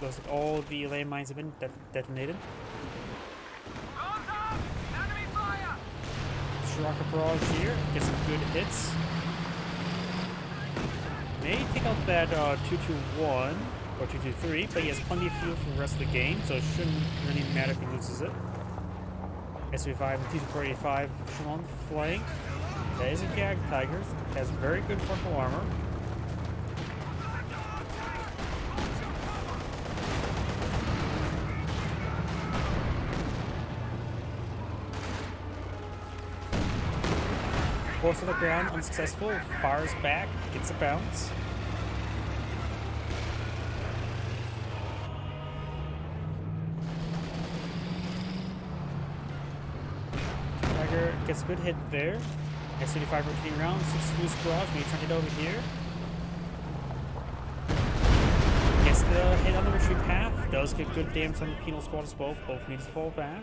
Looks like all the landmines have been detonated. Rocket barrage here, get some good hits. May take out that 221 or 223, but he has plenty of fuel for the rest of the game, so it shouldn't really matter if he loses it. SU-5 and T-485 pushing on the flank. That is a Jagdtiger, has very good frontal armor. Force to the ground, unsuccessful, fires back, gets a bounce. Tiger gets a good hit there. S-35 rotating around, 6 Foos barrage, maybe trying to hit over here. Gets the hit on the retreat path, does get good damage on the penal squad as well, both need to fall back.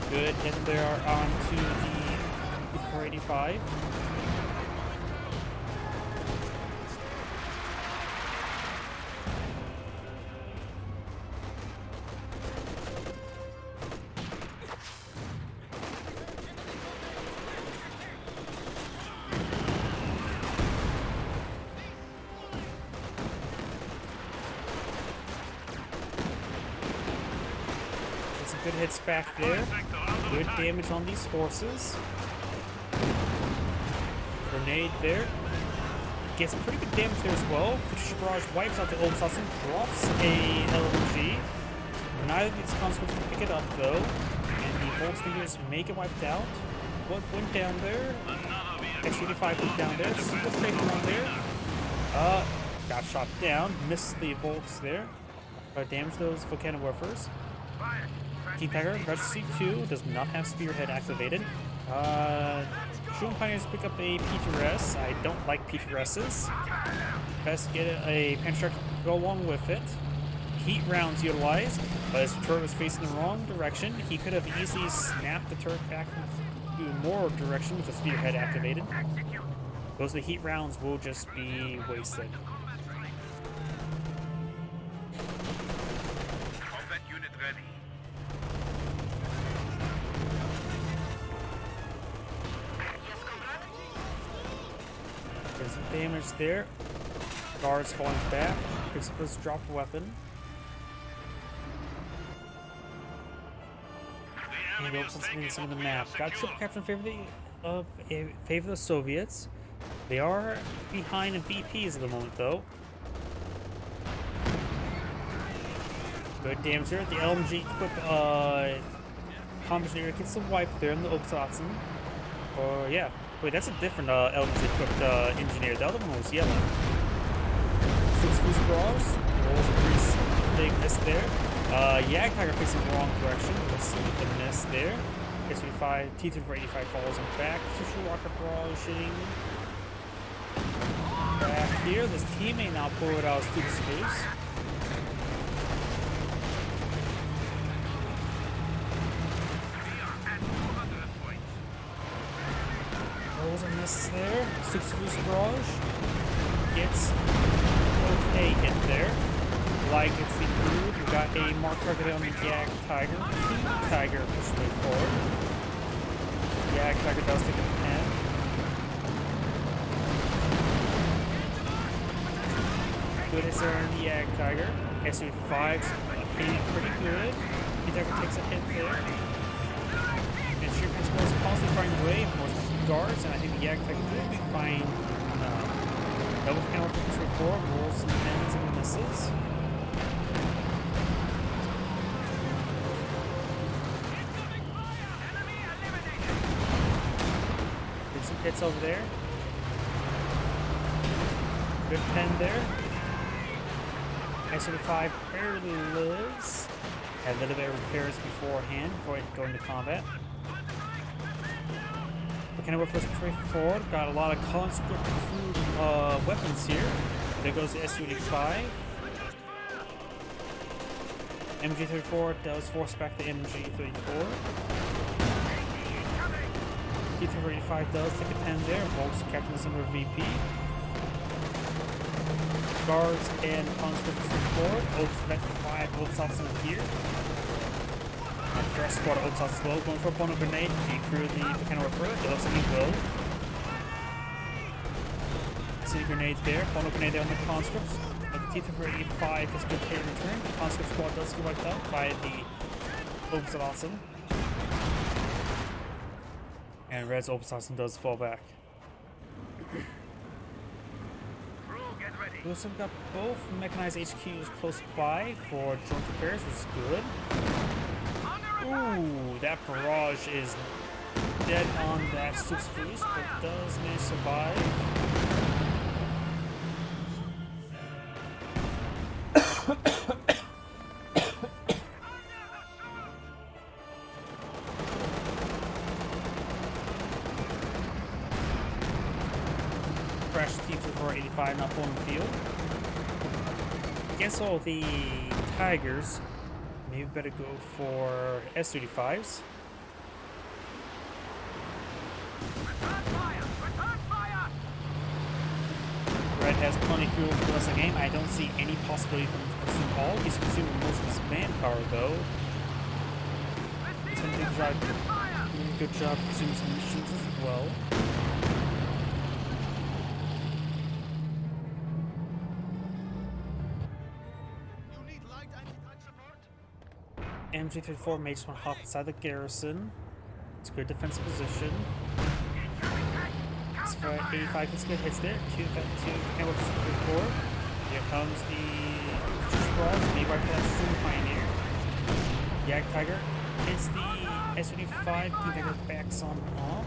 Good hit there onto the 485. Some good hits back there. Good damage on these forces. Grenade there. Gets pretty good damage there as well. Katusha Barrage wipes out the Oberhausen, drops a LMG. Neither of these conscripts can pick it up though. And the Volks can just make it wiped out. what went down there? X-85 went down there. Super fake one there. Got shot down. Missed the bolts there. Damaged those volcano woofers. King Tiger, Registry 2 does not have Spearhead activated. Shroom Pioneers pick up a P2S. I don't like P2Ss. Best get a Panther to go along with it. Heat rounds utilized, but his turret was facing the wrong direction. He could have easily snapped the turret back to more direction with the Spearhead activated. Those heat rounds will just be wasted. Combat unit ready. There's some damage there. Guards falling back. Picks up his dropped weapon. And he opens something in some of the map. Got triple capture in favor of the Soviets. They are behind in VPs at the moment, though. Good damage there. The LMG equipped combat engineer gets the wipe there in the Oxotson. Or yeah. Wait, that's a different LMG equipped engineer. The other one was yellow. 6 boost bras. Rolls a pretty big miss there. Jagdtiger facing the wrong direction. Let's see the miss there. S-35, T-2 for 85 falls him back. Tissue Rocket Barrage shooting. Back here, this teammate now pull it out of Stupid Space. Rolls a miss there. 6 boost barrage. Gets okay hit there. Like it's the crew. We got a mark target on the Jagdtiger. Tiger pushes way forward. Jagdtiger does take a pen. Good hits there on the Jagdtiger. SU-5's hitting pretty good. Jagdtiger takes a hit there. And Shipman's most possibly find a way for guards, and I think the Jagdtiger will be fine. Double panel for 4, rolls some pens and misses. Get some hits over there. Good pen there. S-35 barely lives. Had a little bit of repairs beforehand before going to combat. Kind of first way forward, got a lot of conscript weapons here. There goes the SU-85. MG-34 does force back the MG-34. T-35 does take a pen there, Volks captain some VP. Guards and conscripts forward. Oaks 5 Oaks also here. First squad of Oaks as well, going for a Bono grenade. He threw the volcano refer. It looks like he will. See grenade there. Bono grenade there on the conscripts. But the T-35 has good hit in return. The conscript squad does get wiped out by the Oaks Awesome. And Red's Oaks Awesome does fall back. We also got both mechanized HQs close by for joint repairs, which is good. Ooh, that barrage is dead on that 6 freeze, but does manage to survive. Crash T-485 not pulling the field. Against all the Tigers, maybe better go for S-35s. Red has plenty of fuel for the rest of the game. I don't see any possibility for him to consume all. He's consuming most of his manpower though. He's doing a good job consuming some machines as well. MG-34 may just want to hop inside the garrison. It's a good defensive position. So 85 gets good hits there. 2 camera for 4. Here comes the Barrage. Maybe right for that Shroom Pioneer. Jagdtiger hits the SUD5, King backs on off.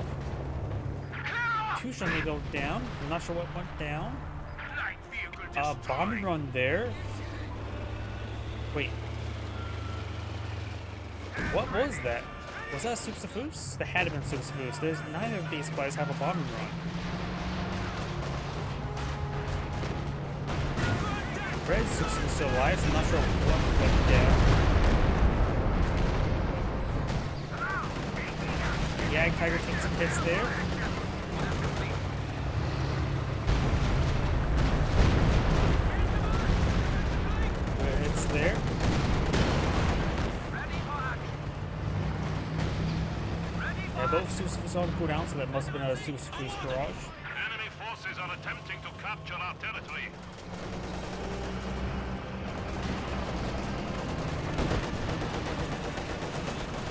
Tusha may go down. I'm not sure what went down. Light vehicle Bombing run there. Wait. What was that? Was that a Subsifus? That had to have been Subsifus. There's neither of these guys have a bombing run. Red Subsifus still alive, so I'm not sure what went down. Yag Tiger takes some hits there. It's there. Both Subsifus on cooldown, so that must have been a Subsifus barrage. Enemy forces are attempting to capture our territory.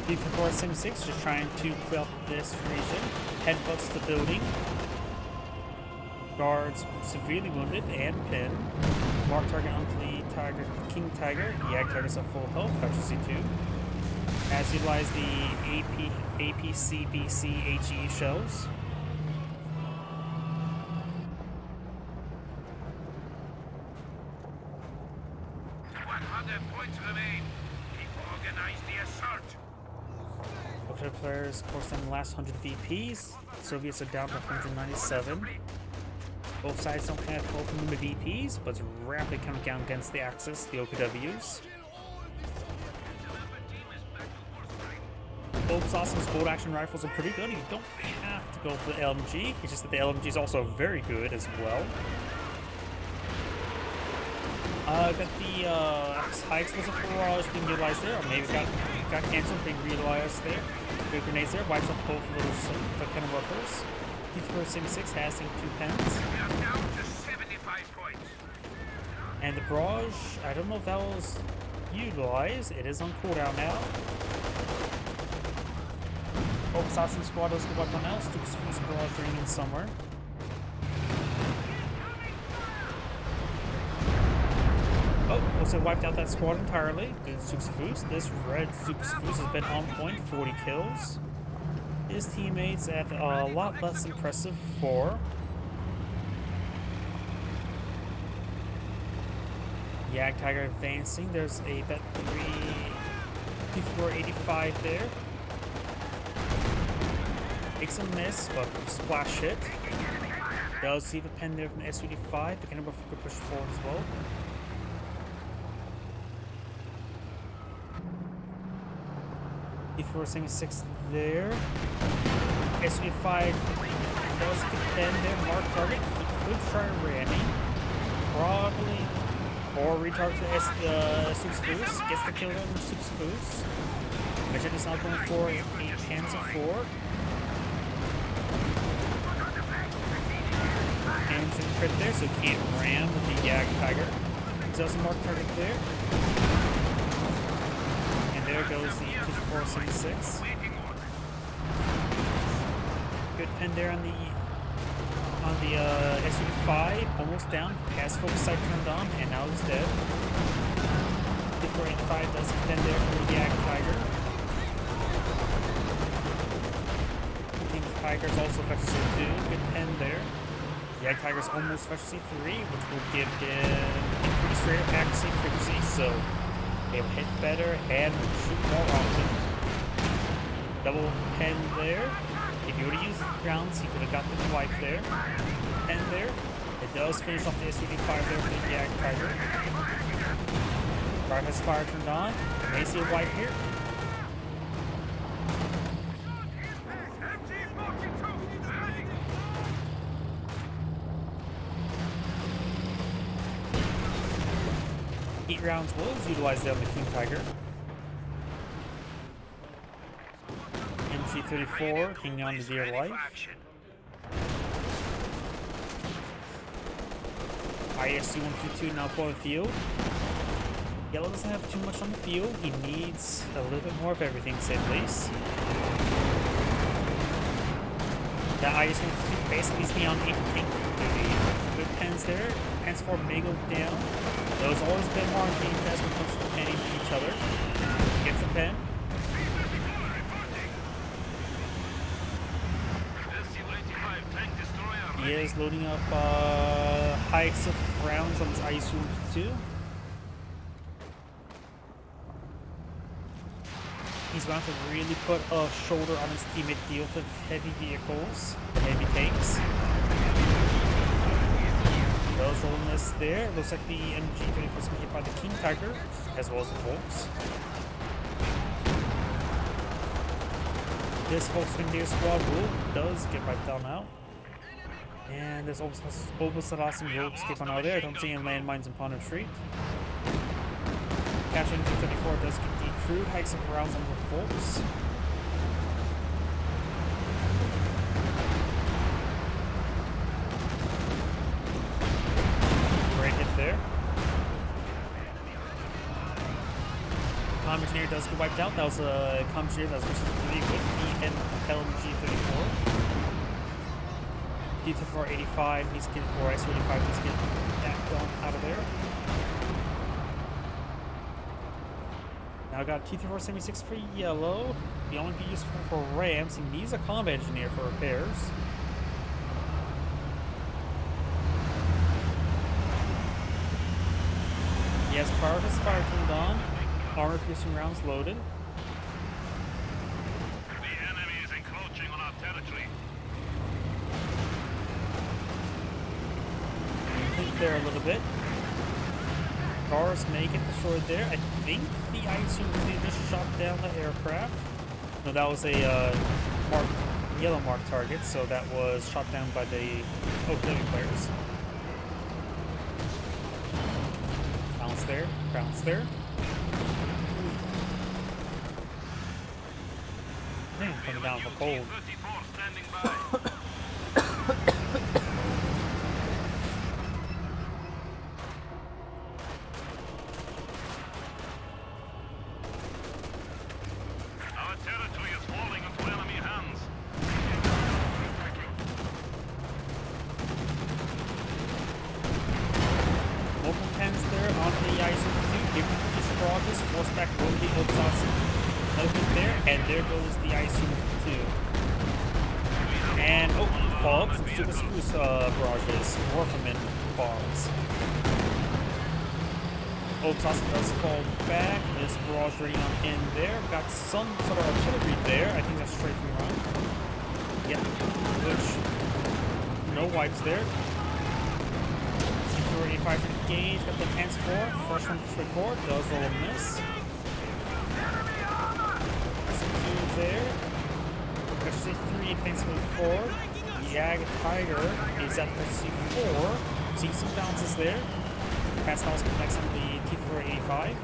B476 just trying to clear up this region. Headbutts the building. Guards severely wounded and pinned. Mark target onto the Tiger, King Tiger. Yag Tiger's at full health, efficiency 2. As utilize the APCBC HE shells. Points remain. Organize the assault. Other players forced them the last 100 VPs. Soviets are down to 197. Both sides don't have health limit VPs, but it's rapidly coming down against the Axis, the OPWs. Both Awesom's bolt action rifles are pretty good. You don't have to go for the LMG. It's just that the LMG is also very good as well. Got the high explosive barrage being utilized there, or maybe got canceled, being reutilized there. Good grenades there, wipes up both of those kind of workers. P476 has seen 2 pens. We are down to 75 points. And the barrage, I don't know if that was utilized. It is on cooldown now. Hope Assassin Squad does go up on else. Subsifus barrage ringing somewhere. Oh, looks like wiped out that squad entirely. Good Subsifus. This red Subsifus has been on point, 40 kills. His teammates at a lot less impressive 4. Yag Tiger advancing. There's a Bet 3 P485 there. Takes a miss, but splash hit. Does see the pen there from the SUD5. The Cannibal could push forward as well. P476 there. SUD5 does get pen there. Mark target. He could try ramming. Probably. Or retarget the Subsifus. Gets the kill on the Subsifus. Mission is not going for a Panzer 4. And some crit there, so can't ram with the Yag Tiger. Doesn't mark target there. And there goes the P476. Good pen there on the SUD5, almost down. Has focus sight turned on, and now he's dead. P485 does pen there for the Yag Tiger. King Tiger's also efficiency 2. Good pen there. Yag Tiger's almost efficiency 3, which will give him increased rate of accuracy and frequency, so they'll hit better and shoot more often. Double pen there. If you would have used rounds, he could have got the wipe there. Pen there. It does finish off the SUD5 there for the Yag Tiger. Guard has fire turned on. May see a wipe here. Heat rounds was utilized there on the King Tiger. MG34 hanging on to dear life. ISC-122 now for the field. Yellow doesn't have too much on the field. He needs a little bit more of everything, to say the least. The ISC-122 basically needs to be on 8 pink duty. Good pens there. Pens 4 may go down. There's always been more on game test when it comes to penning each other. Gets a pen. He is loading up hikes of rounds on his IS-2. He's going to really put a shoulder on his teammate deal with heavy vehicles, heavy tanks. Those rolling this there. Looks like the MG-34 is going to get by the King Tiger, as well as the Volks. This Volkswagen Deer Squad does get wiped down out. And there's Obersalassin will escape on out there. I don't see any landmines in Ponder Street. Capturing MG-34 does get the crude hikes of rounds on the Volks. Great hit there. Comm Engineer does get wiped out. That was a Comm Engineer that was versus 3 with the LMG-34. T-34-85 needs to get, or IS-35 needs to get that gun out of there. Now I got T-34-76 for yellow. The only be useful for Rams. He needs a combat engineer for repairs. He has power of his fire turned on. Armor piercing rounds loaded. The enemy is encroaching on our territory. There a little bit. Cars may get destroyed there. I think the IS-2 just shot down the aircraft. No, that was a yellow mark target, so that was shot down by the OW players. Bounce there, bounce there. Man, coming down for cold. T-34 standing by. Our territory is falling into enemy hands. Local pens there on the IS-2. Give me the barrages, force back over the Obersalassin. Another hit there, and there goes the IS-2. And, oh, fogs and Super Spruce barrages, Warfman bombs. Obersalassin does fall back. This barrage ready on in there. Got some sort of artillery there. I think that's straight from run. Yep. Which, no wipes there. T-85 for the gauge. Got the Pants 4. First one straight forward. Does roll a miss. There. Let's see 3 advance move forward. Jag Tiger is at the C4. See some bounces there. Pascal's connects on the T-34-85.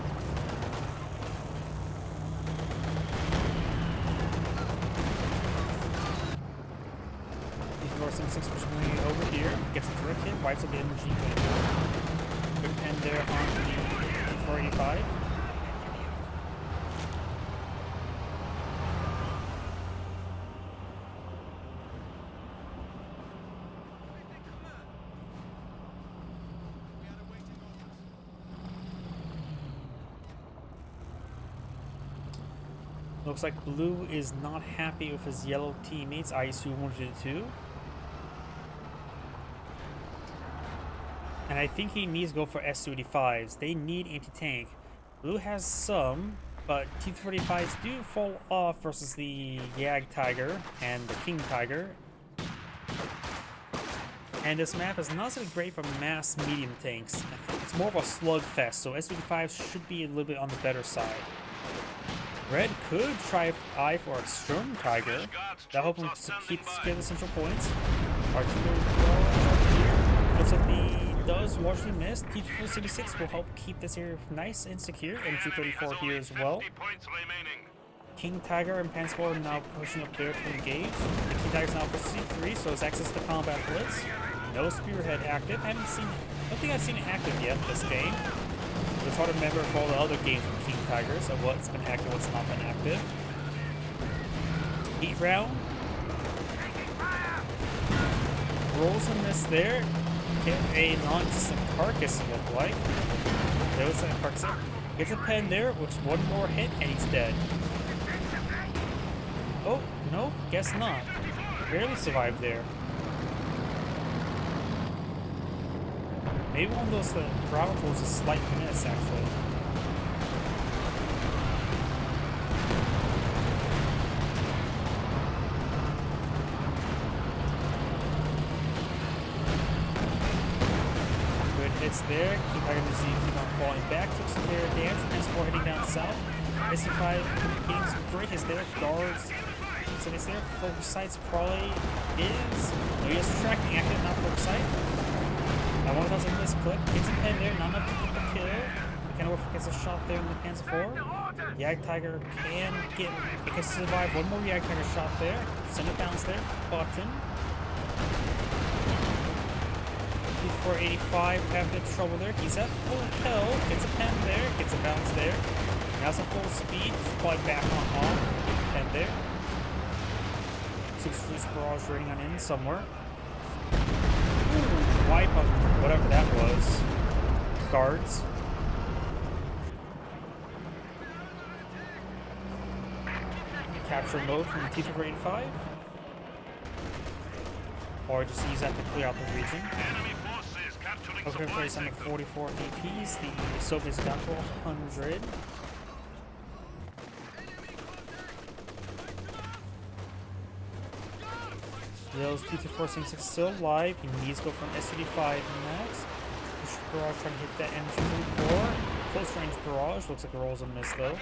T-34-76 pushing over here. Gets a direct hit. Wipes up the MG-24. Good pen there on the T-34-85. Looks like Blue is not happy with his yellow teammates, IS-2 and I think he needs to go for S-285s. They need anti-tank. Blue has some, but T-35s do fall off versus the Jag Tiger and the King Tiger. And this map is not so great for mass medium tanks. It's more of a slugfest, so S-285s should be a little bit on the better side. Red could try eye for a Sturm Tiger. That'll help him to secure the central points. Artillery here. Looks like the does largely miss. T-34-76 will help keep this area nice and secure. MG-34 here as well. King Tiger and Pants 4 are now pushing up there to engage. The King Tiger's now for C3, so has access to combat blitz. No Spearhead active. I don't think I've seen it active yet this game. It's hard to remember for all the other games from King Tigers of what's been active, what's not been active. Heat round. Rolls a miss there. Hit a non-existent carcass, it looked like. There was a carcass. Gets a pen there, which one more hit and he's dead. Oh, no, guess not. Barely survived there. Maybe one of those Bravo tools is a slight miss, actually. Good hits there. Keep having to see keep on falling back. Took some clear damage. Transport heading down south. SC5 getting some great hits there. Guards. So it's there. Focus sights probably is. No, he has tracking active, not focus sight. That one does a misclick. Gets a pen there. Not enough to get the kill. Kenworth gets a shot there in the Panzer IV. Jagdtiger can get. It can survive one more Jagdtiger shot there. Send it bounce there. Button. 485 have a bit of trouble there. He's at full health. Gets a pen there. Gets a bounce there. Now some full speed. Probably back on off. Pen there. 6 Fleece Barrage rating on in somewhere. Ooh, wipe up whatever that was. Guards. Capture mode from the T-485. Or just use that to clear out the region. Enemy forces capturing Okay, supply place on the sector. 44 APs. The Soviets got to 100. Those T-466 still alive. He needs to go from SUD-5 next. Push barrage trying to hit that MG-34. Close range barrage. Looks like it rolls a miss though.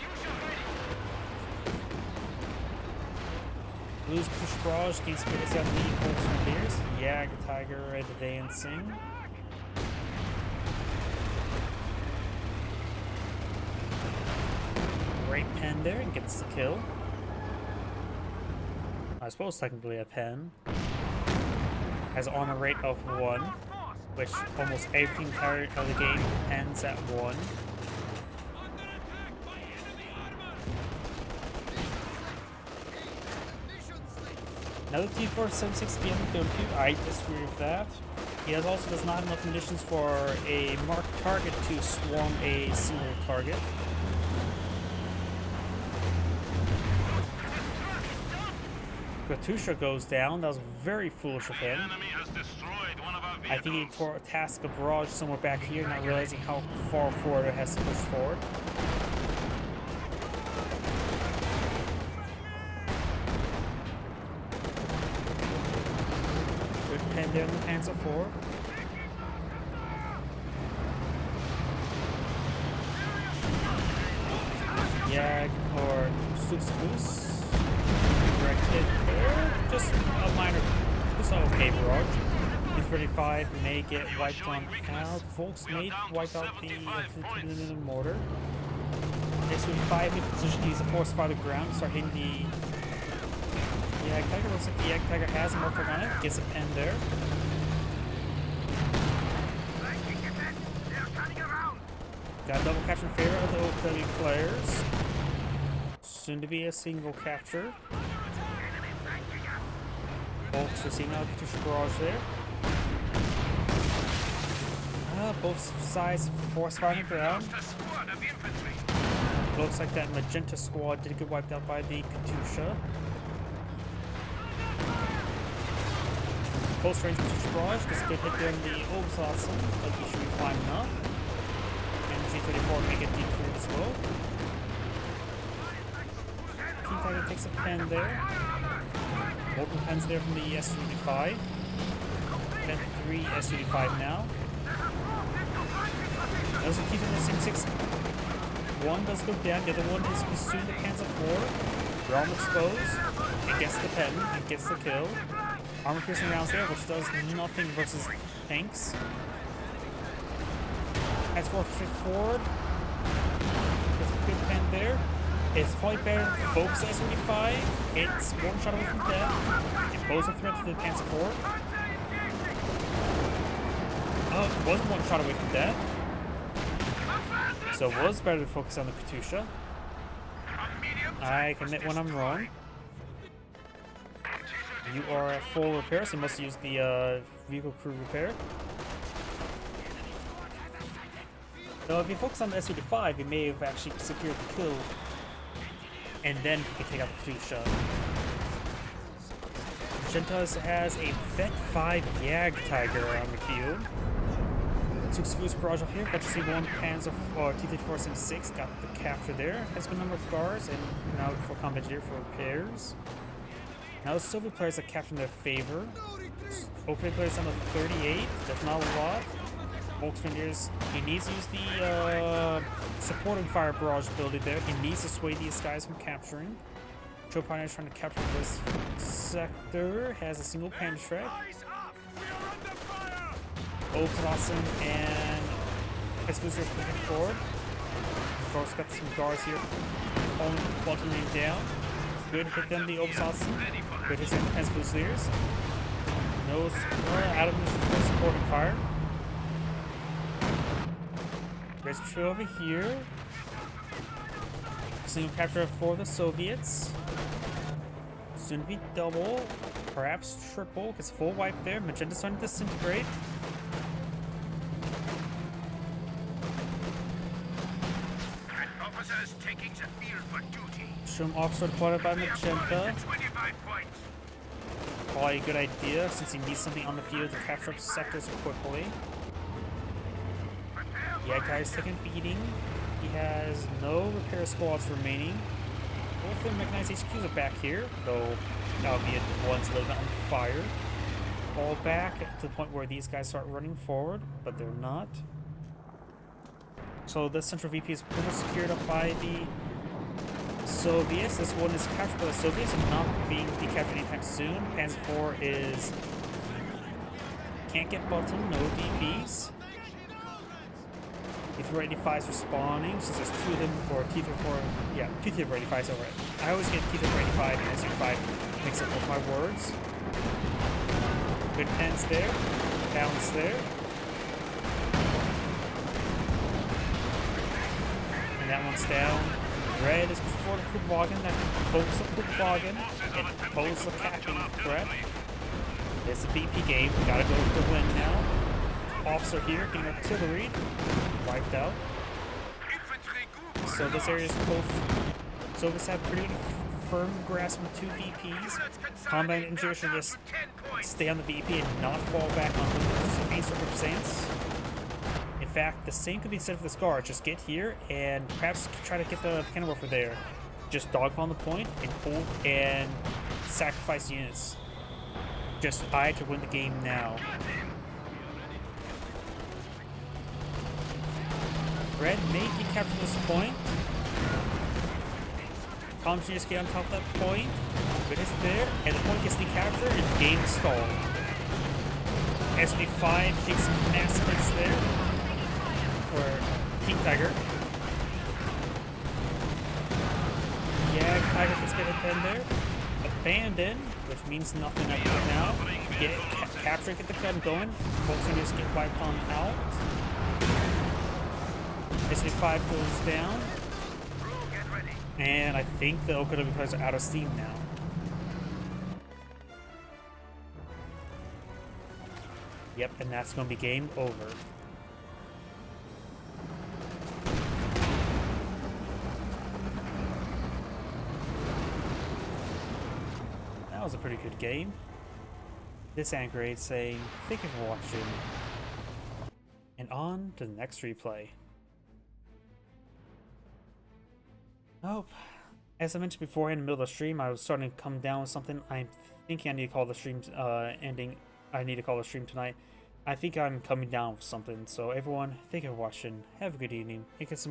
Blues push barrage gains spirits out of the Volks Rapiers. Jagdtiger advancing. Great pen there and gets the kill. I suppose technically a pen. Has armor rate of 1, which almost everything carried of the game ends at 1. Another T-476 BM-32, I disagree with that. He also does not have enough conditions for a marked target to swarm a single target. Katusha goes down. That was very foolish of The him. enemy has destroyed one of our I think he vehicles. tasked a barrage somewhere back here, not realizing how far forward it has to push forward. Good pen there in the Panzer IV. Jag or Stutzfus. Direct hit there. Just a minor, just an okay barrage. T-35 may get wiped on out. Volks may wipe out the mortar. S-35 in position to use a force fire the ground. Start hitting the Jagdtiger. Looks like the Jagdtiger has a mortar on it. Gets a pen there. Got a double capture in favor of the OW players. Soon to be a single capture. Volks receiving out Katusha barrage there. Both sides force fire on the ground. A squad of infantry. Looks like that magenta squad did get wiped out by the Katusha. Close range Katusha barrage gets a good hit there in the Obslatson, but he should be fine enough. And G-34 may get decleared as well. Jagdtiger takes a pen there. Multiple pens there from the S-35. Pen 3 S-35 now. Those are keeping the Sim-6. One does go down, the other one is pursuing the Panzer IV. Realm exposed. It gets the pen, it gets the kill. Armor piercing rounds there, which does nothing versus tanks. As for forward, there's a good pen there. It's probably better to focus S-35. It's one shot away from death. It poses a threat to the Panzer IV. Oh, it wasn't one shot away from death. So it was better to focus on the Katusha. I can admit when I'm wrong. You are at full repair, so you must use the vehicle crew repair. So if you focus on the S-35, you may have actually secured the kill. And then you can take out the Katusha. Gentas has a Vet 5 Jagdtiger on the field. Took Spruce Barrage up here, but you see one Panzer T-3476 got the capture there. Has a good number of guards, and now for combat here for repairs. Now the Soviet players are capturing their favor. Open players down to 38. That's not a lot. Volkswagen he needs to use the supporting fire barrage ability there. He needs to sway these guys from capturing. Joe Pioneer is trying to capture this sector. Has a single Panzerschreck. Eyes up! We are under fire! Oakslausen and Exclusive pushing forward. Of course, got some guards here. Bottoming down. Good hit them, the Oakslausen. Good hit some Exclusives. No out of the supporting fire. Rescue over here. Single capture for the Soviets. Soon to be double, perhaps triple, because full wipe there. Magenta's starting to disintegrate. Officers taking the field for duty. Shroom officer deployed by Magenta. 25 points. Probably a good idea since he needs something on the field to capture up sectors quickly. Yeah, guy's taking a beating. He has no repair squads remaining. Both of the mechanized HQs are back here, though albeit one's a little bit on fire. Fall back to the point where these guys start running forward, but they're not. So this central VP is pretty much secured up by the Soviets. This one is captured by the Soviets and not being decaptured anytime soon. Panzer IV is can't get button, no DPs. T-385s respawning, since there's two of them, or T-34, yeah, two T-385s over it. I always get T-385 and S-5 mix up with my words. Good pens there, balance there. And that one's down. Red is before the Kubwagen, that pokes the Kubwagen, and poses the capping threat. It's a BP game, we gotta go for the win now. Officer here, getting artillery, wiped out. So this area is both. Soviets have pretty firm grasp on two VPs. Combat engineers should just stay on the VP and not fall back on the main circumstance. In fact, the same could be said for the Scar. Just get here and perhaps try to get the cannon warfare there. Just dog on the point and pull and sacrifice units. Just I to win the game now. Red may be captured this point. Comms just get on top of that point. But it's there, and the point gets decaptured and game stalled. SB5 takes some massive hits there. Or King Tiger. Yeah, Tiger gets get a pen there. Abandon, which means nothing up right now. Get it, capture, get the gun going. Folks can just get wiped on out. SB5 goes down. And I think the Okonomi players are out of steam now. Yep, and that's going to be game over. That was a pretty good game. This Anchor 8 saying, thank you for watching. And on to the next replay. Oh, as I mentioned before in the middle of the stream, I was starting to come down with something. I'm thinking I need to call the stream ending. I need to call the stream tonight. I think I'm coming down with something. So everyone, thank you for watching. Have a good evening. And get some